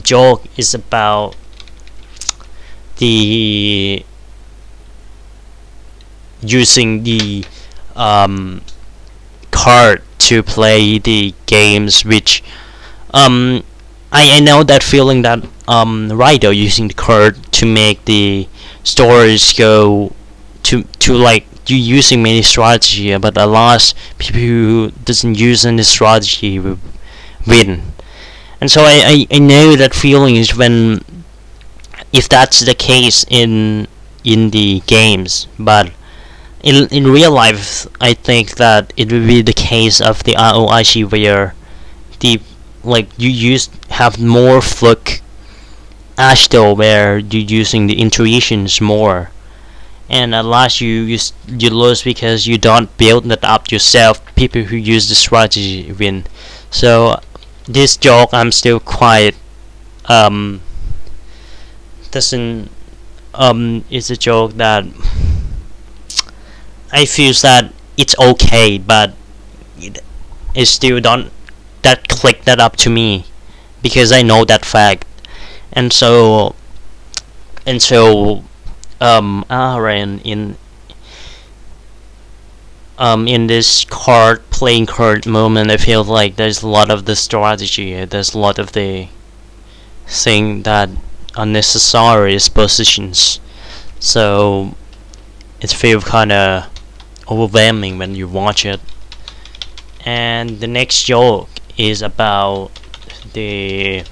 joke is about the using the um, card to play the games, which I know that feeling that Rido using the card to make the stories go to like you using many strategy, but alas, people who doesn't use any strategy will win. And so I know that feeling is when if that's the case in the games, but in real life, I think that it would be the case of the ROIC where the like you use have more fluke ashto where you're using the intuitions more, and at last you lose because you don't build that up yourself. People who use the strategy win. So this joke I'm still quite doesn't it's a joke that I feel that it's okay, but it still don't that click that up to me because I know that fact, and so Aaron in this card playing card moment, I feel like there's a lot of the strategy, there's a lot of the thing that unnecessary positions, so it feels kind of overwhelming when you watch it. And the next joke is about the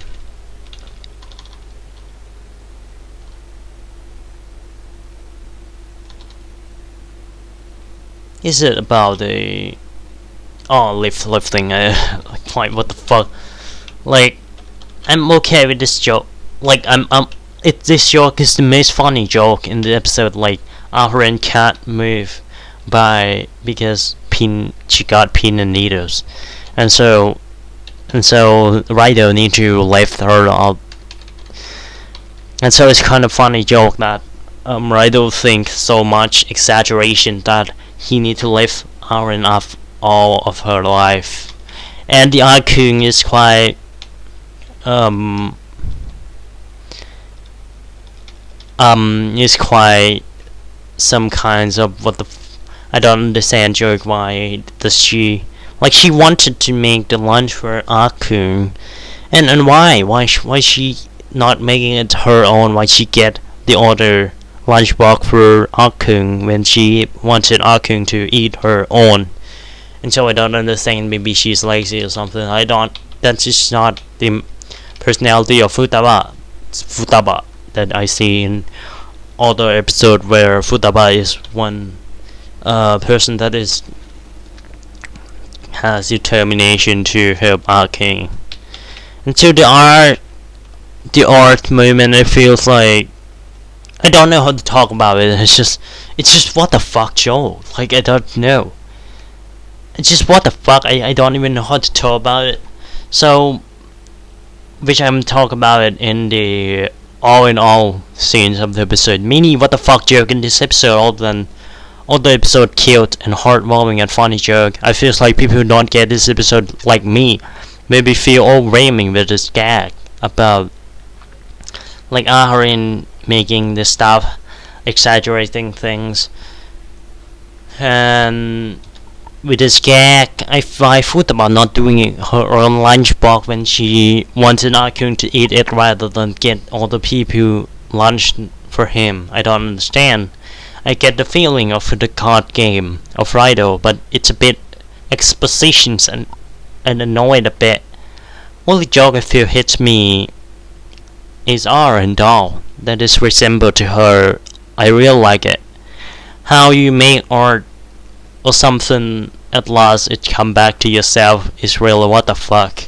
is it about the lifting like what the fuck, like I'm okay with this joke, like I'm this joke is the most funny joke in the episode, like Aaron can't move by because she got pin and needles, and so Rido need to lift her up, and so it's kind of funny joke that Rido thinks so much exaggeration that he need to lift Aaron up all of her life, and the Akun is quite is quite some kinds of what the I don't understand joke. Why does she like she wanted to make the lunch for Akun, and why she not making it her own? Why she get the order lunchbox for Akun when she wanted Akun to eat her own? And so I don't understand. Maybe she's lazy or something. I don't. That's just not the personality of Futaba that I see in other episode where Futaba is one person that is has determination to help our king. And to the art movement, it feels like I don't know how to talk about it. It's just what the fuck, Joe. Like I don't know. It's just what the fuck. I don't even know how to talk about it. So, which I'm talking about it in the all in all scenes of the episode. Mini what the fuck joke in this episode, other than all the episode cute and heartwarming and funny joke. I feel like people who don't get this episode like me maybe feel overwhelming with this gag about like Aharin making this stuff, exaggerating things, and with this gag, I thought about not doing it her own lunchbox when she wanted Akun to eat it rather than get all the people lunch for him. I don't understand. I get the feeling of the card game of Rido, but it's a bit expositions and annoyed a bit. Only joke I feel hits me is R and doll that is resembled to her. I really like it. How you make art or something at last it come back to yourself is really what the fuck.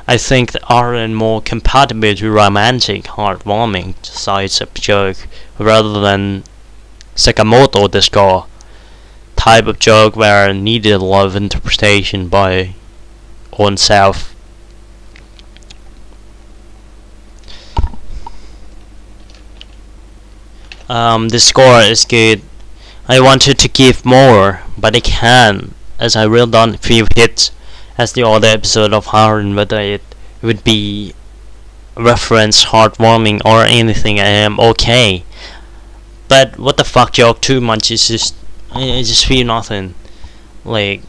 I think the art are more compatible to romantic, heartwarming sides of joke rather than Sakamoto the score type of joke where needed a lot of interpretation by oneself. The score is good. I wanted to give more, but I can't, as I really don't feel hit as the other episode of Harun, whether it would be reference heartwarming or anything, I am okay. But what the fuck, joke too much is just I just feel nothing. Like,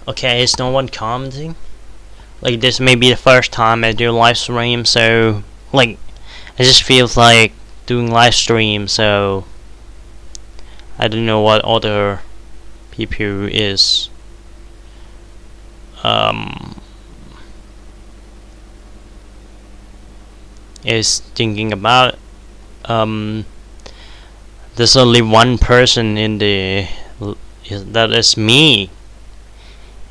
okay, is no one commenting? Like, this may be the first time I do live stream, so like it just feels like doing live stream, so I don't know what other people um is thinking about. There's only one person in the that is me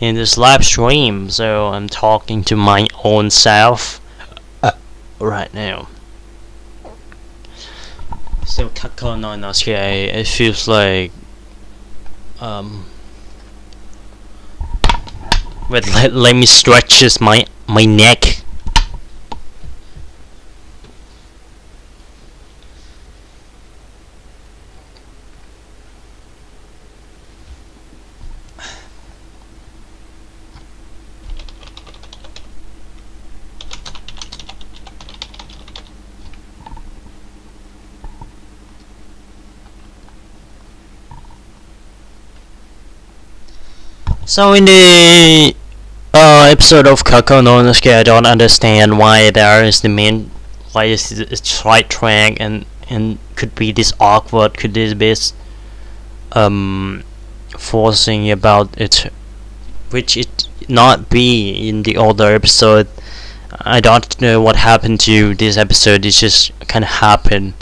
in this live stream, so I'm talking to my own self right now. So Kako no Nosuke, it feels like wait, let me stretch this my neck. So in the episode of Kako no Nosuke, I don't understand why there is the main, why is it right track and could be this awkward, could this be forcing about it, which it not be in the other episode. I don't know what happened to this episode. It just kind of happened,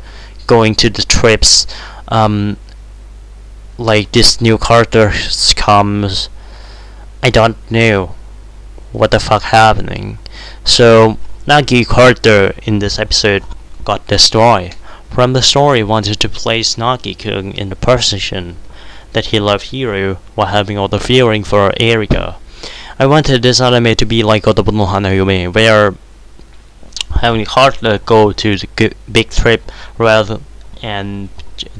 going to the trips. Like this new character comes. I don't know what the fuck happening. So Nagi character in this episode got destroyed. From the story, wanted to place Nagi-kun in the position that he loved Hiro while having all the feeling for Erika. I wanted this anime to be like Otobo no Hanayume, where having character go to the big trip rather and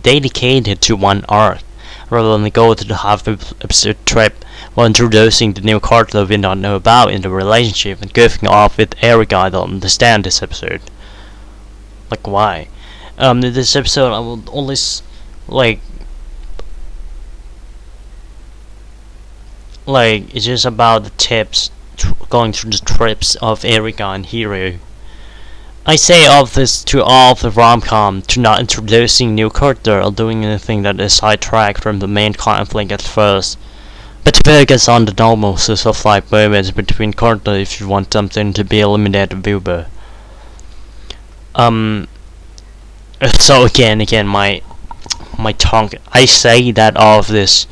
dedicated to one arc, rather than go to the half episode trip while introducing the new character we don't know about in the relationship and goofing off with Erika. I don't understand this episode. Like, why? In this episode, I will only like it's just about the tips going through the trips of Erika and Hiro. I say all this to all of the rom-com, to not introducing new character or doing anything that is sidetracked from the main conflict at first, but to focus on the normal sort of life moments between characters if you want something to be eliminated viewer. So again, my tongue. I say that all of this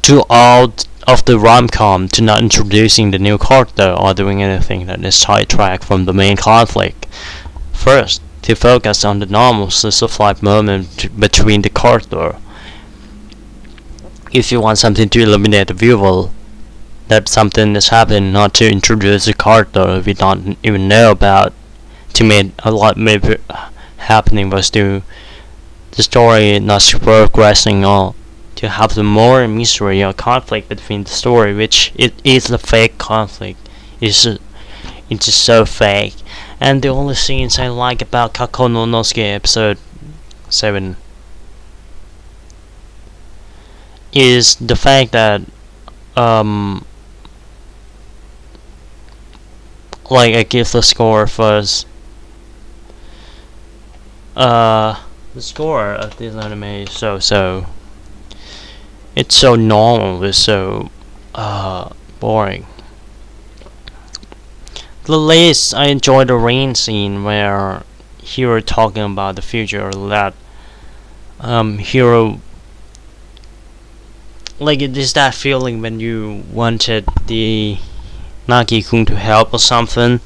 to all of the rom-com, to not introducing the new character or doing anything that is sidetracked from the main conflict. First, to focus on the normal slice of life moment between the character. If you want something to eliminate the viewer, that something is happening, not to introduce a character we don't even know about. To make a lot maybe happening was to the story not progressing, or to have the more mystery or conflict between the story, which it is a fake conflict. It's just so fake. And the only scenes I like about Kako no Nosuke episode 7 is the fact that like I give the score first. The score of this anime is so it's so normal, it's so boring. The least I enjoy the rain scene where Hiro talking about the future, that Hiro, like, it is that feeling when you wanted the Nagi-kun to help or something,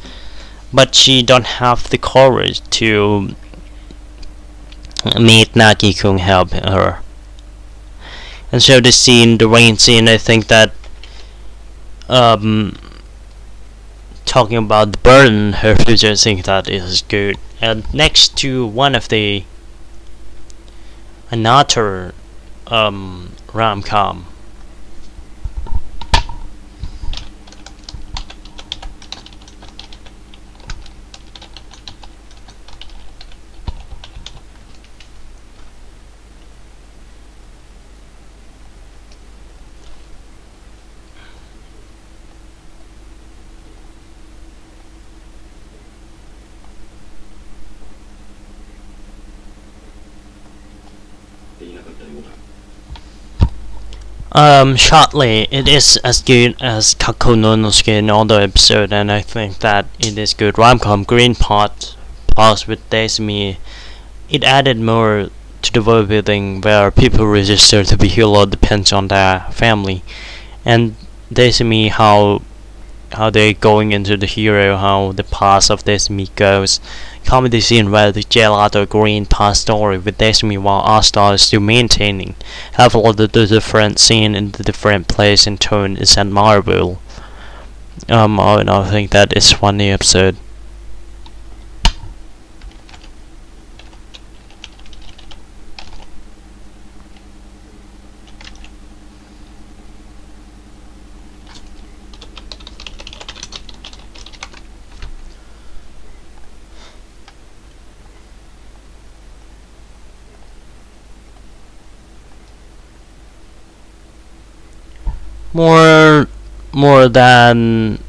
but she don't have the courage to make Nagi-kun help her. And so the rain scene, I think that talking about the burden her future, I think that is good. And next to one of the another rom-com, Shortly, it is as good as Kakunonosuke in other episode, and I think that it is good rom-com. Green Pot, Pause with Desmi, it added more to the world building where people register to be hero depends on their family, and Desmi how they going into the hero, how the past of Desmi goes. Comedy scene where the gelato green past story with Desmi while All-Star is still maintaining. Have all the different scene in the different place and tone is admirable. I think that is funny episode. More more than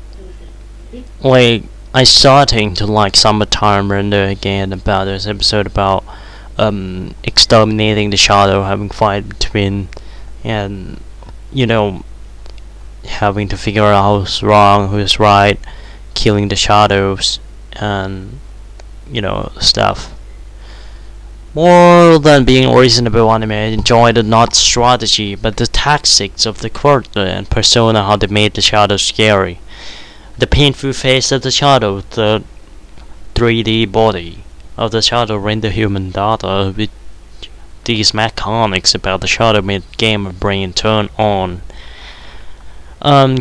like I starting to like Summertime Render again about this episode about exterminating the shadow, having fight between and you know having to figure out who's wrong, who's right, killing the shadows and stuff. More than being reasonable anime, I enjoyed the not strategy, but the tactics of the character and persona, how they made the shadow scary. The painful face of the shadow, the 3D body of the shadow render human data with these mechanics about the shadow made game brain turn on.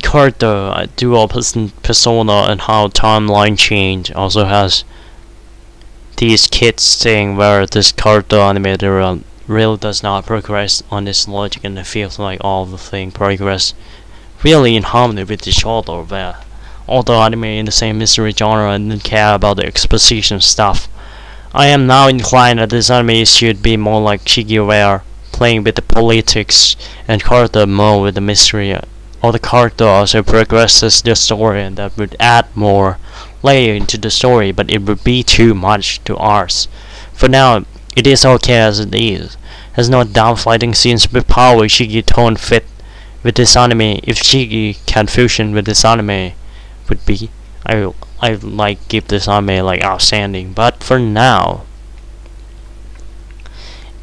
Character, dual persona and how timeline change also has these kids thing where this character animator really does not progress on this logic, and it feels like all the thing progress really in harmony with each other, where all the anime in the same mystery genre and didn't care about the exposition stuff. I am now inclined that this anime should be more like Shigi, where playing with the politics and character more with the mystery, or the character also progresses the story, and that would add more layer into the story, but it would be too much to ours. For now, it is okay as it is. Has no downfighting scenes with power Shigi tone fit with this anime. If Shigi can fusion with this anime, would be I like give this anime like outstanding. But for now,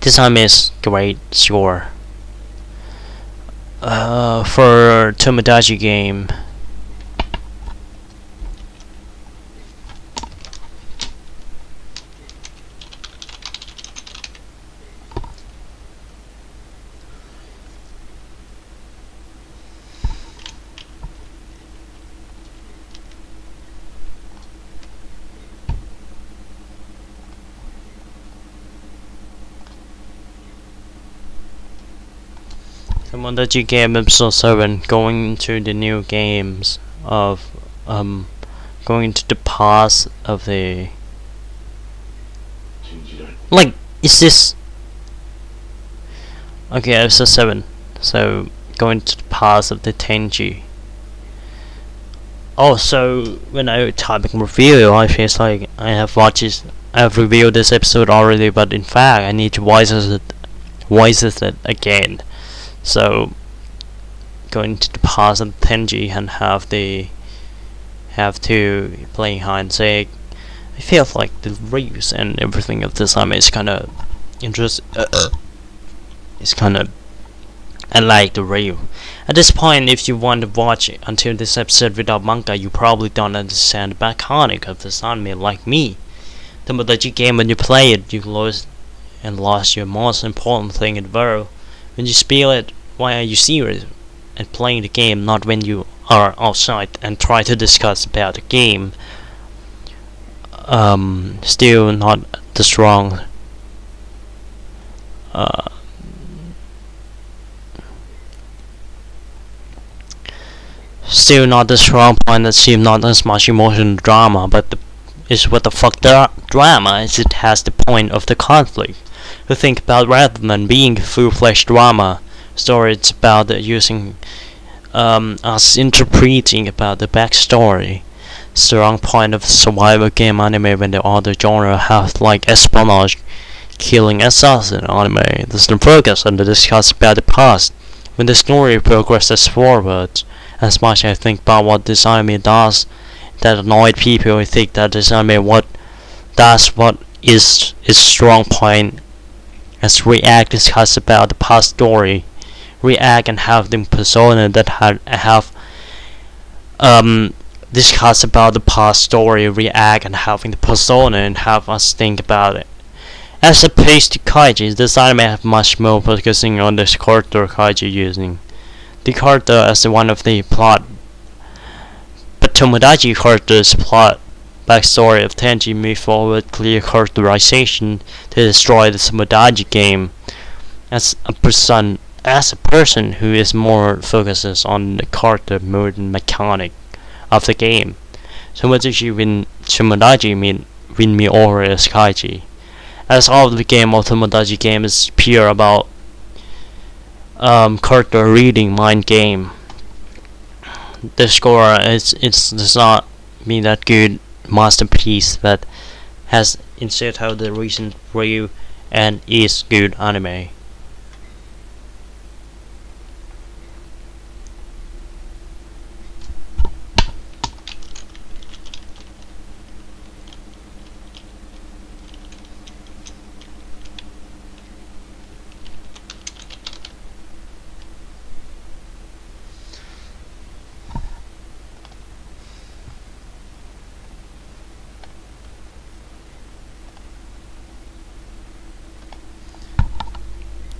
this anime is great, sure. For Tomodachi game. Tomodachi game episode 7, going into the new games of going to the past of the like is this okay episode 7, so going to the past of the Tenji. Also, when I typing review, I feel like I have reviewed this episode already, but in fact I need to voices it again. So going to the past of Tenji and have to play hide and seek. I feel like the reviews and everything of this anime is kind of interesting. It's kind of I like the review. At this point, if you want to watch it until this episode without manga, you probably don't understand the mechanic of this anime like me. The Tomodachi game, when you play it, you lost your most important thing in the world. When you spill it, why are you serious and playing the game, not when you are outside and try to discuss about the game? Still not the strong still not the strong point that seems not as much emotional drama, but is what the fuck drama is. It has the point of the conflict to think about rather than being full-fledged drama story. It's about using us interpreting about the backstory. Strong point of survival game anime when the other genre have like espionage killing assassin anime. There's no focus on the discuss about the past. When the story progresses forward, as much as I think about what this anime does, that annoyed people who think that this anime what is its strong point. As React discuss about the past story, React and have the persona that have discuss about the past story, React and having the persona and have us think about it. As opposed to Kaiji, this anime have much more focusing on this character Kaiji using. The character as one of the plot, but Tomodachi character's plot backstory of Tenji move forward clear characterization to destroy the Tomodachi game as a person who is more focuses on the character mode and mechanic of the game. Tomodachi win me over as Kaiji. As all of the game of Tomodachi game is pure about character reading mind game. The score does not mean that good masterpiece that has instead of the recent review and is good anime.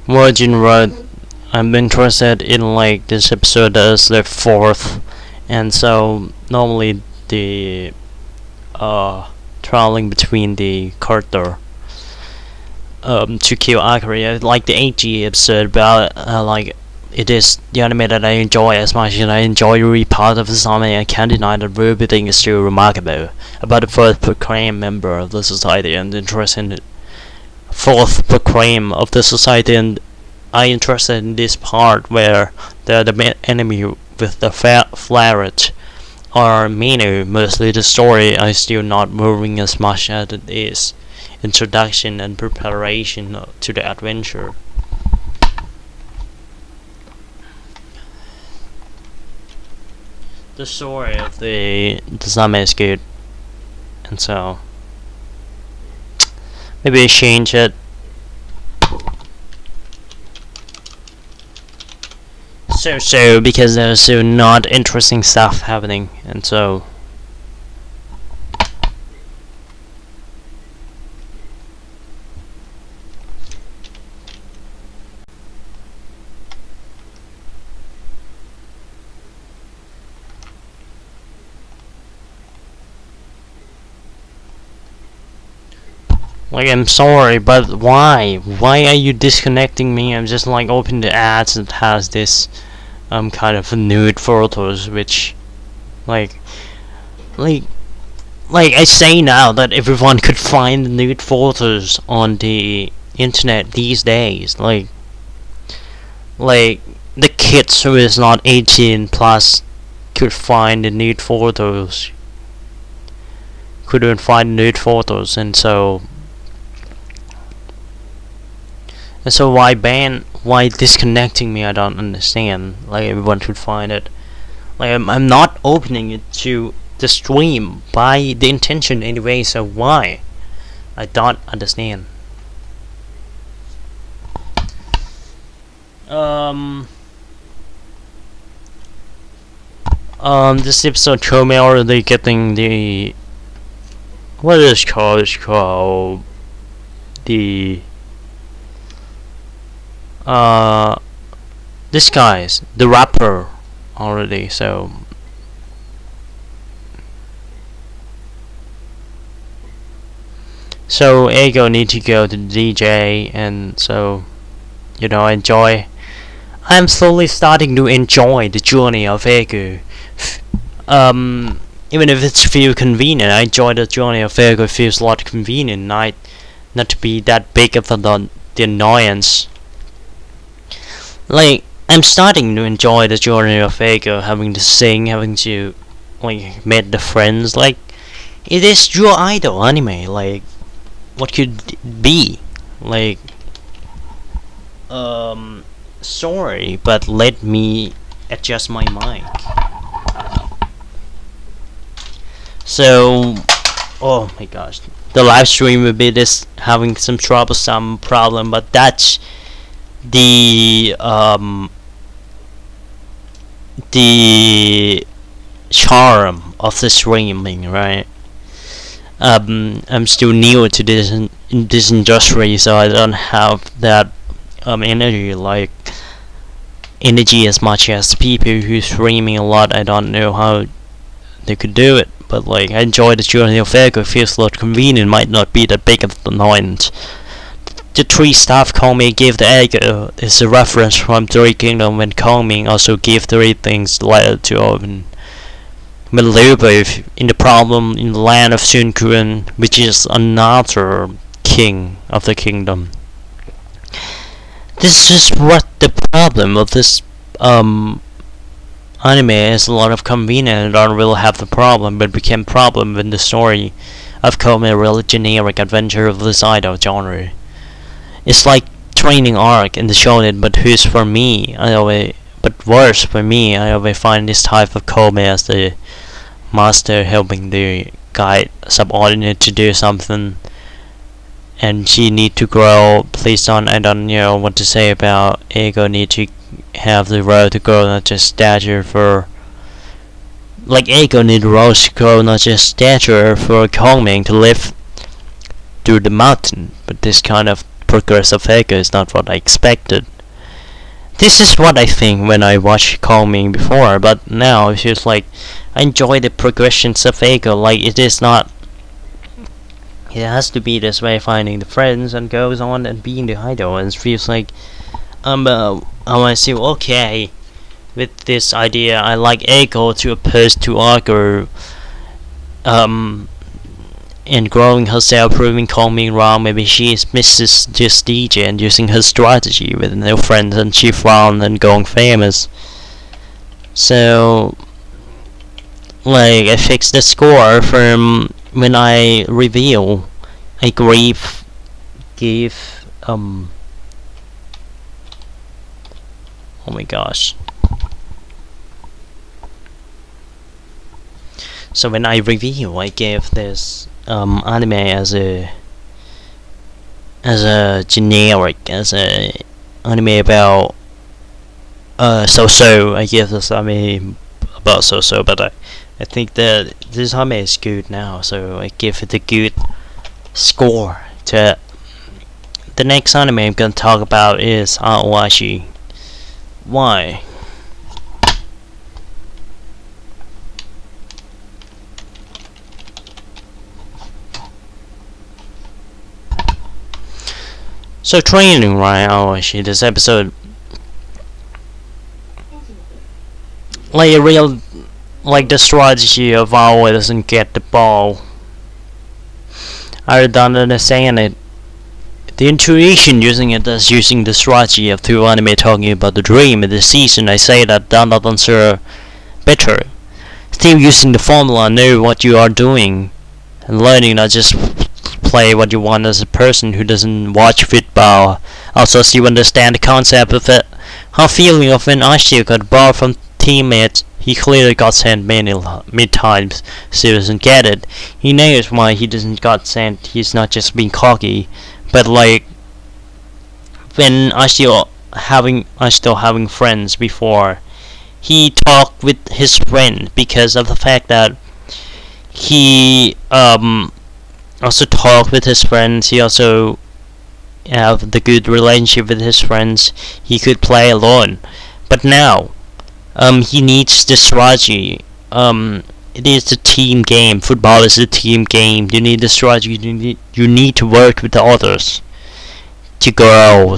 Virgin Road, I'm interested in like this episode as the fourth, and so normally the traveling between the character to kill Akari, like the 8G episode, but like it is the anime that I enjoy as much as I enjoy every part of this anime. I can't deny that everything is still remarkable about the first proclaimed member of the society and interest in it. Fourth proclaim of the society, and I interested in this part where the enemy with the flaret are Minu. Mostly the story is still not moving as much as it is introduction and preparation to the adventure. The story of the anime is good, and so maybe I change it. So because there's so not interesting stuff happening, and so like, I'm sorry, but why? Why are you disconnecting me? I'm just like opening the ads that has this kind of nude photos, which like I say now that everyone could find nude photos on the internet these days. Like the kids who is not 18 plus could find the nude photos. Couldn't find nude photos, and so why disconnecting me? I don't understand. Like, everyone should find it. Like, I'm not opening it to the stream by the intention anyway, so why? I don't understand. This episode showed me already getting the what is called? It's called the this guy's the rapper already, so Ego need to go to the DJ, and so enjoy. I'm slowly starting to enjoy the journey of Ego. Even if it's feel convenient, I enjoy the journey of Ego. It feels a lot convenient, not to be that big of the annoyance. Like, I'm starting to enjoy the journey of Ego, having to sing, having to like meet the friends. Like, it is your idol anime. Like, what could it be? like sorry, but let me adjust my mic. So, oh my gosh, the live stream will be this having some troublesome problem, but that's the charm of the streaming, right? I'm still new to this in this industry, so I don't have that energy as much as people who streaming a lot. I don't know how they could do it, but like I enjoy the journey of Ego. It feels a lot convenient, might not be that big of an annoyance. The three staff Kongming gave the Ego is a reference from Three Kingdom when Kongming also gave three things later to open Melubo in the problem in the land of Sun Quan, which is another king of the kingdom. This is what the problem of this anime is. A lot of convenience. Don't really have the problem, but became problem when the story of Kome a really generic adventure of this idol genre. It's like training arc in the shonen, but who's for me? But worse for me, I always find this type of Kome as the master helping the guide subordinate to do something, and she need to grow. Please don't, I don't know what to say about Ego need to have the road to grow, not just stature for like Ego need roads to grow, not just stature for Kongming to live through the mountain. But this kind of progressive Ego is not what I expected. This is what I think when I watched Kongming before, but now it feels like I enjoy the progressions of Ego. Like it is not. It has to be this way, finding the friends and goes on and being the idol, and it feels like I want to say okay with this idea. I like Ego to opposed to Argo, and growing herself, proving Kongming wrong. Maybe she is Mrs. Prestige and using her strategy with no friends, and she found and going famous. So, like, I fixed the score from when I reveal. I give oh my gosh. So when I review, I give this anime as a generic, as a anime about so-so. I give this anime about so-so, but I think that this anime is good now, so I give it a good score to it. The next anime I'm gonna talk about is Aoashi. Why? So training, right? Aoashi, this episode, like a real, like the strategy of Aoi doesn't get the ball. I don't understand it. The intuition using it as using the strategy of two anime talking about the dream in the season. I say that they're not answer better. Still using the formula, know what you are doing, and learning not just play what you want as a person who doesn't watch football. Also still understand the concept of it. How feeling of when Ashio got ball from teammates. He clearly got sent many times, so he doesn't get it. He knows why he doesn't got sent. He's not just being cocky, but like when I still having friends before, he talked with his friend because of the fact that he also talked with his friends. He also have the good relationship with his friends. He could play alone, but now he needs the strategy. It is a team game. Football is a team game. You need the strategy. You need to work with the others to grow.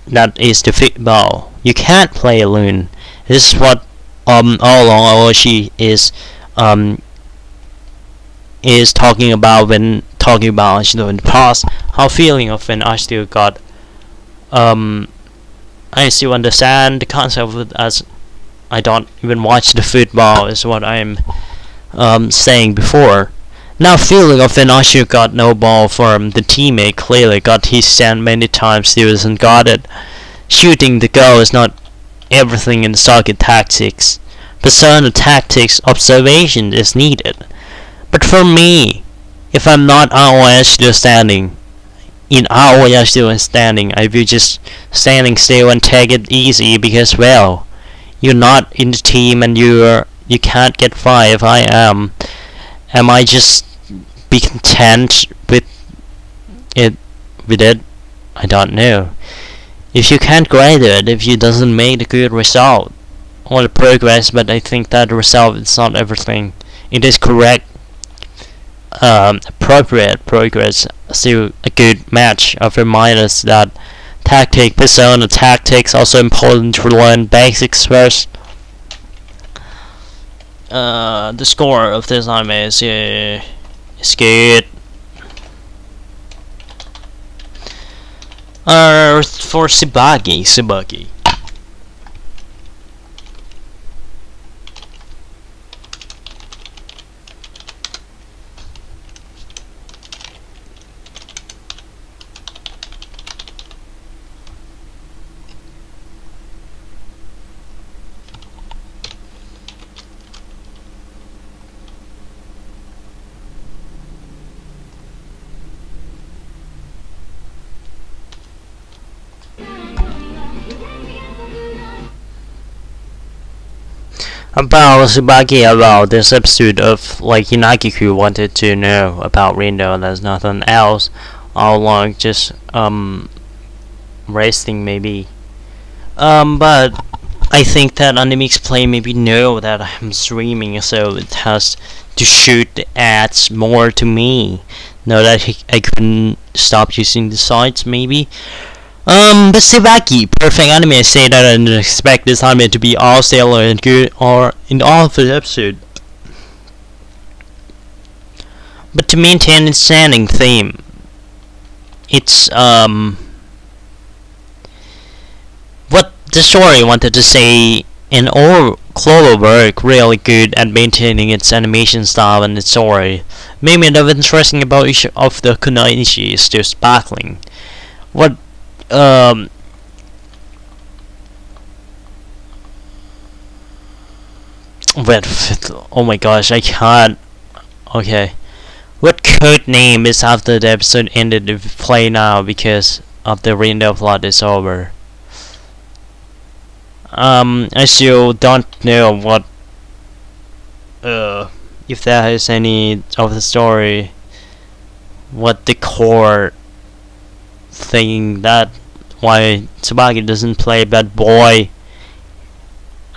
That is the football. You can't play alone. This is what all along Oshi is talking about when talking about Ashito in the past. How feeling of when Ashito got I still understand the concept of it as I don't even watch the football is what I'm saying before. Now feeling of an Usher got no ball from the teammate clearly got his stand many times he wasn't got it. Shooting the goal is not everything in soccer tactics, but certain tactics observation is needed. But for me, if I'm not always still standing, I will just standing still and take it easy because well, you're not in the team and you can't get far if I am. Am I just be content it with it? I don't know. If you can't grade it, if you doesn't make a good result or the progress, but I think that the result is not everything. It is correct, appropriate progress. Still a good match of reminders that persona tactics also important to learn basics first. The score of this anime is good. For Tsubaki. About Tsubaki, about this episode of like Hinagiku wanted to know about Rindo and there's nothing else all along, just resting maybe. But I think that Animix Play maybe know that I'm streaming, so it has to shoot the ads more to me. Know that I couldn't stop using the sites maybe. But Tsubaki, perfect anime. Say that I didn't expect this anime to be all stellar and good or in all of the episode. But to maintain its standing theme, it's what the story wanted to say, and all Cloverwork really good at maintaining its animation style and its story. Maybe the interesting about each of the kunoichi is still sparkling. What wait, oh my gosh, I can't. Okay, what code name is after the episode ended if we play now because of the window plot is over? I still don't know what if there is any of the story, what the core thing that why Tsubaki doesn't play bad boy.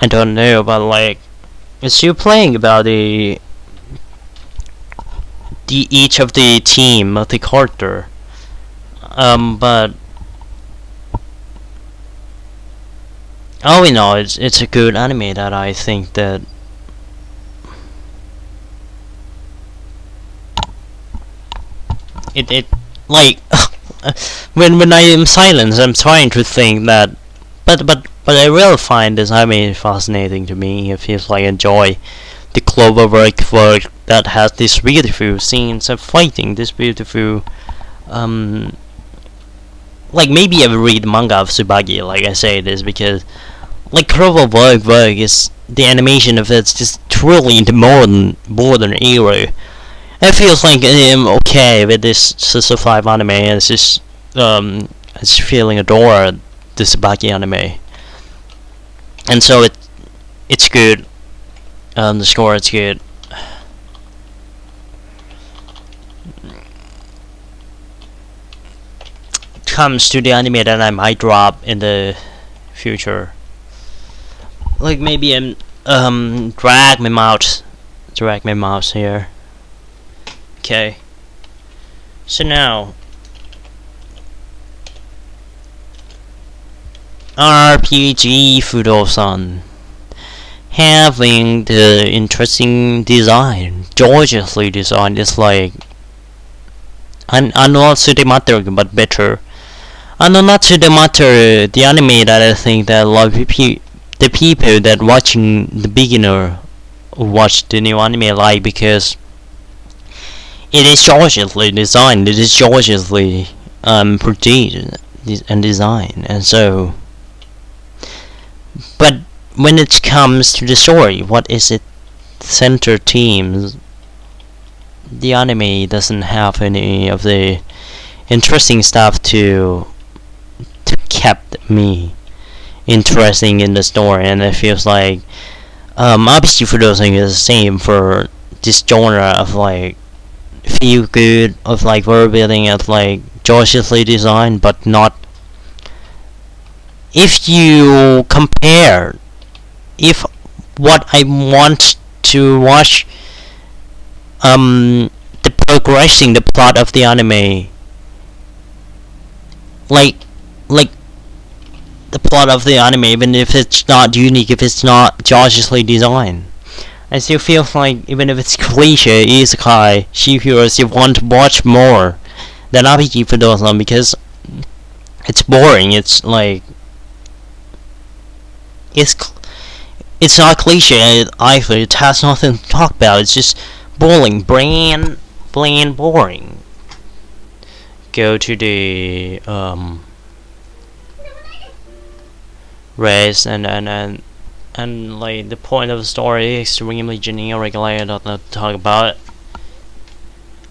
I don't know, but like it's still playing about the each of the team of the character. But all we know it's a good anime that I think that it like when I am silent, I'm trying to think that, but I really find this anime fascinating to me. It feels like I enjoy the Cloverwork work that has these beautiful scenes of fighting, this beautiful, like maybe I will read manga of Tsubaki, like I say this because, like Cloverwork work is the animation of it's just truly in the modern era. It feels like I'm okay with this Sister 5 anime, and it's just it's feeling adore this Tsubaki anime, and so it's good. The score is good. Comes to the anime that I might drop in the future. Like maybe I'm drag my mouse here. Okay. So now RPG Fudo-san having the interesting design, gorgeously designed. It's like I'm not Sudematter but better. And not Sudematter, the anime that I think that a lot of the people that watching the beginner watch the new anime like because it is gorgeously designed. It is gorgeously produced and designed, and so. But when it comes to the story, what is it? Center teams. The anime doesn't have any of the interesting stuff to kept me interesting in the story, and it feels like obviously for those things is the same for this genre of like feel good, of like world building, of like gorgeously designed, but not. If you compare, if what I want to watch, the progressing the plot of the anime, like like the plot of the anime, even if it's not unique, if it's not gorgeously designed, I still feel like even if it's cliche isekai superheroes, you want to watch more than RPG for those long, because it's boring. It's like it's it's not cliche either. It has nothing to talk about. It's just boring, bland, boring. Go to the race and like the point of the story extremely generic. Like I don't know to talk about it.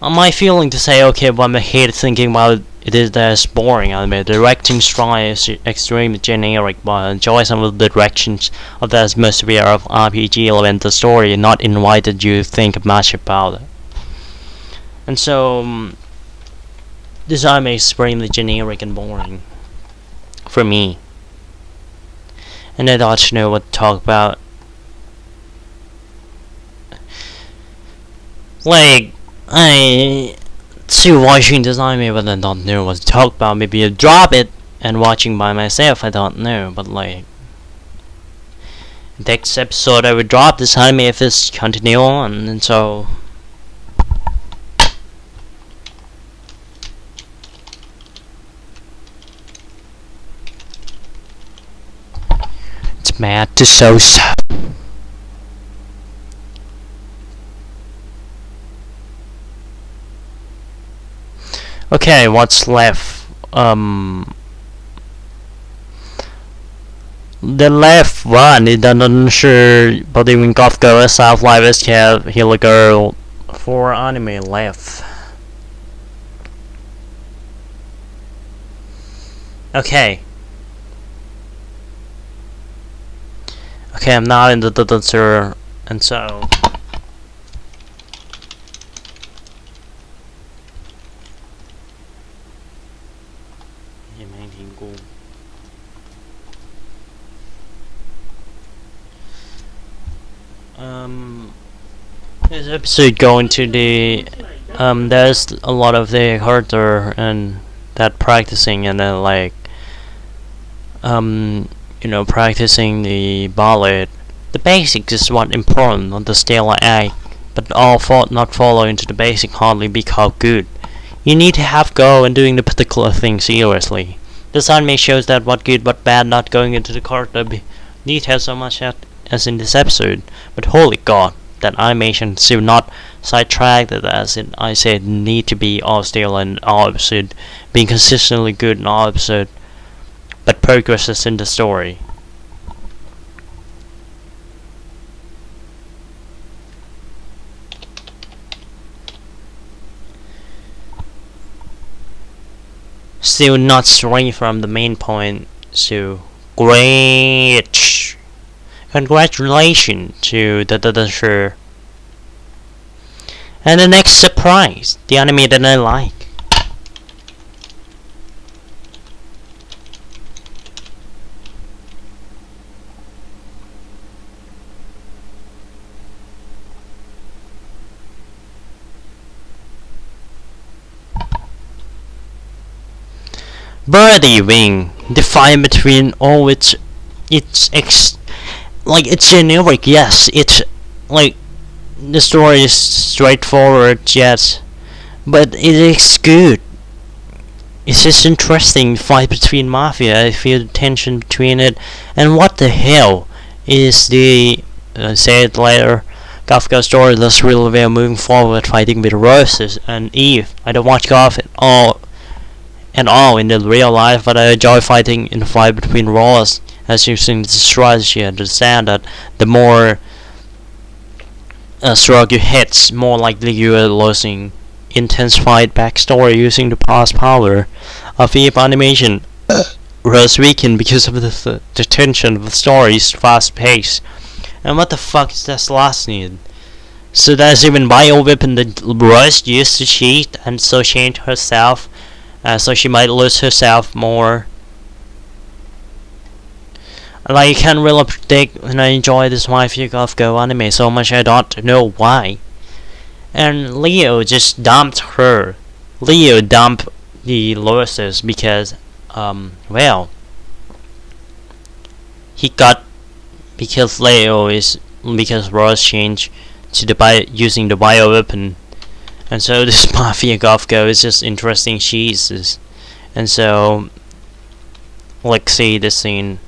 My feeling to say okay, but my head thinking about it is that's boring. I mean, directing strong is extremely generic, but enjoy some of the directions of the atmosphere of RPG element. The story not invited you to think much about it, and so this anime is extremely generic and boring for me. And I don't know what to talk about. Like, I still watching this anime, but I don't know what to talk about. Maybe I drop it and watching by myself. I don't know, but like next episode I will drop this anime if it's continue on, and so. It's mad to so. Okay, what's left? The left one is not sure, but even Golf Girl, South Live Escape, Healer Girl, 4 anime left. Okay. Okay, I'm not in the dancer, and so. This episode going to the there's a lot of the harder and that practicing, and then like practicing the ballet. The basics is what important, not the stellar act, but all not follow into the basic hardly become good. You need to have go and doing the particular thing seriously. This anime shows that what good, what bad, not going into the character detail so much as in this episode. But holy god, that animation should not sidetrack it, as I said, need to be all still and all episode being consistently good in all episode, but progresses in the story. Still not straying from the main point, so great. Congratulations to the dancer. And the next surprise, the anime that I like. Birdie Wing, defined between all it's generic, yes, it's like the story is straightforward, yes, but it is good. It's just interesting fight between mafia. I feel the tension between it, and what the hell is the say it later Kafka's story does really well moving forward, fighting with Rose and Eve. I don't watch Golf at all in the real life, but I enjoy fighting in the fight between Rose, as using the strategy. I understand that the more struggle you hit, more likely you are losing. Intense fight backstory using the past power of Eve animation. Rose weakened because of the tension of the story's fast pace. And what the fuck is that last need? So there's even bio weapon that Rose used to cheat, and so change herself, so she might lose herself more. Like, I can't really predict, and I enjoy this My Figure of Go anime so much I don't know why. And Leo just dumped her. Leo dumped the losses because, well, he got, because Rose changed to the using the bio weapon, and so this Mafia Golf Go is just interesting cheeses. And so, like, see the scene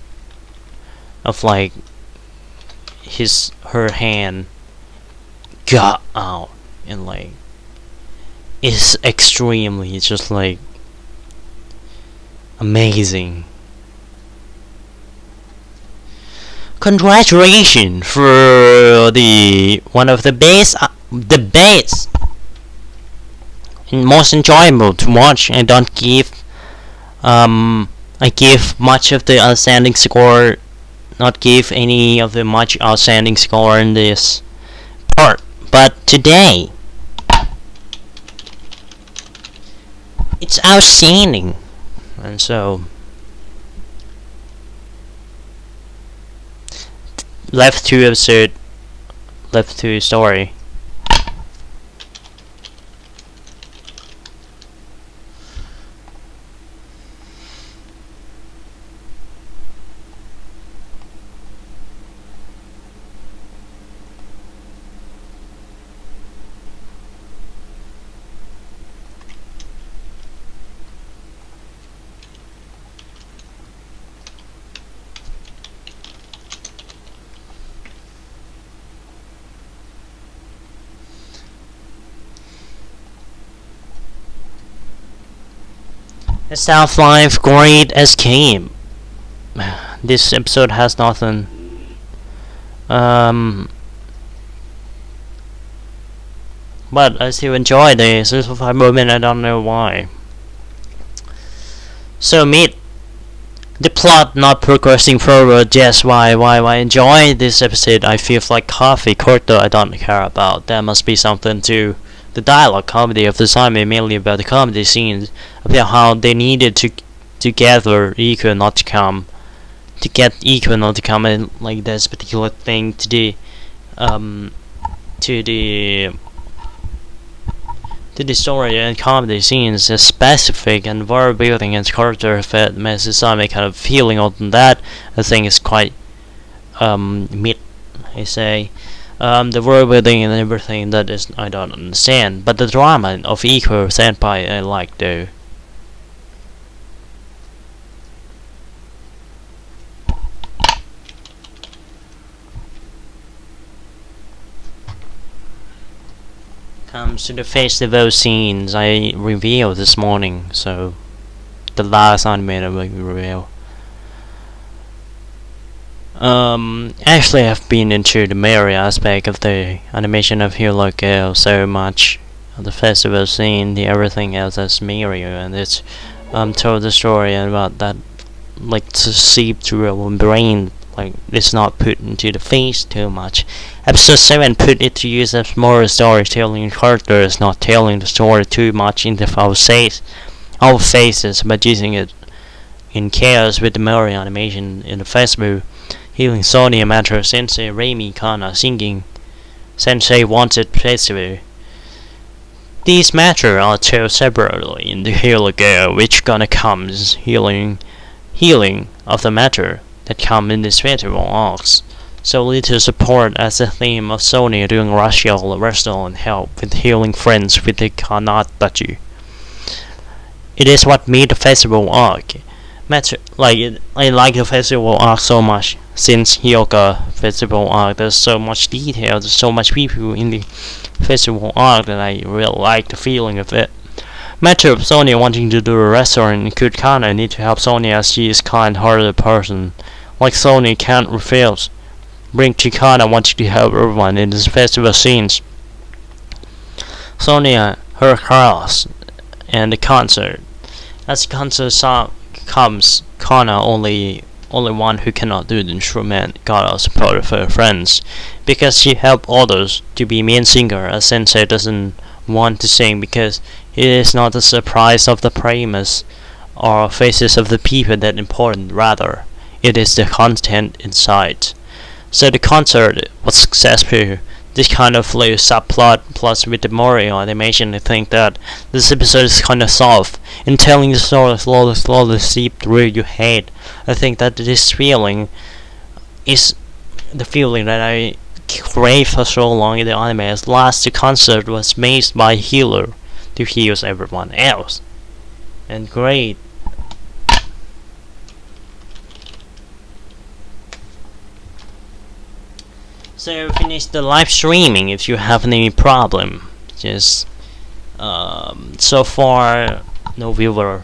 of like her hand got out, and like it's extremely just like amazing. Congratulations for the one of the best debates and most enjoyable to watch. I don't give I give much of the outstanding score, not give any of the much outstanding score in this part, but today it's outstanding. And so left to episode, left to story. South Life Great Escape. This episode has nothing. But I still enjoy the 5 moment. I don't know why. So meet the plot not progressing forward. Yes, why enjoy this episode? I feel like coffee. Corto, I don't care about. There must be something to the dialogue comedy of the anime, mainly about the comedy scenes, about how they needed to gather Iko not to come, to get Iko not to come, and like this particular thing to the story and comedy scenes is specific, and world building and character fit makes the anime kind of feeling on that. I think is quite mid, I say. The world building and everything, that is, I don't understand. But the drama of Iko Senpai I like though. Comes to the festival scenes I revealed this morning, so the last anime I will reveal. Actually I've been into the Mary aspect of the animation of Hero Girl so much. The festival scene, the everything else as Mario, and it's told the story about that, like, to seep through our brain, like it's not put into the face too much. Episode 7 put it to use as more storytelling characters, not telling the story too much into our faces, but using it in chaos with the Mary animation in the festival. Healing Sonia Matter Sensei Reimi Kana singing Sensei Wanted Festival. These matter are told separately in the Hero Girl, which gonna comes healing of the matter that come in this festival arcs. So little support as the theme of Sonia doing racial wrestle and help with healing friends with the Kanatachi. It is what made the festival arc. I like the festival arc so much. since Hyoga festival arc, there's so much detail, there's so much people in the festival arc that I really like the feeling of it. Matter of Sonia wanting to do a restaurant in Kutkana need to help Sonia as she is kind-hearted person. Like Sonia can't refuse. Bring Chikana wanting to help everyone in this festival scenes. Sonia, her class, and the concert. As the concert song comes, Kana only one who cannot do the instrument got out support of her friends because she helped others to be main singer as Sensei doesn't want to sing because it is not the surprise of the premise or faces of the people that important, rather it is the content inside. So the concert was successful. This kind of little subplot plus with the Mario animation, I think that this episode is kind of soft in telling the story slowly seep through your head. I think that this feeling is the feeling that I crave for so long in the anime. As last the concert was made by healer to heal everyone else, and great. So finish the live streaming if you have any problem. Just so far no viewer.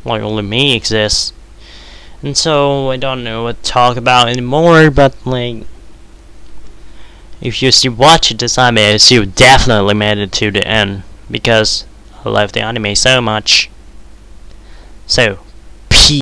Like only me exists. And so I don't know what to talk about anymore, but like if you still watch this anime, you definitely made it to the end because I love the anime so much. So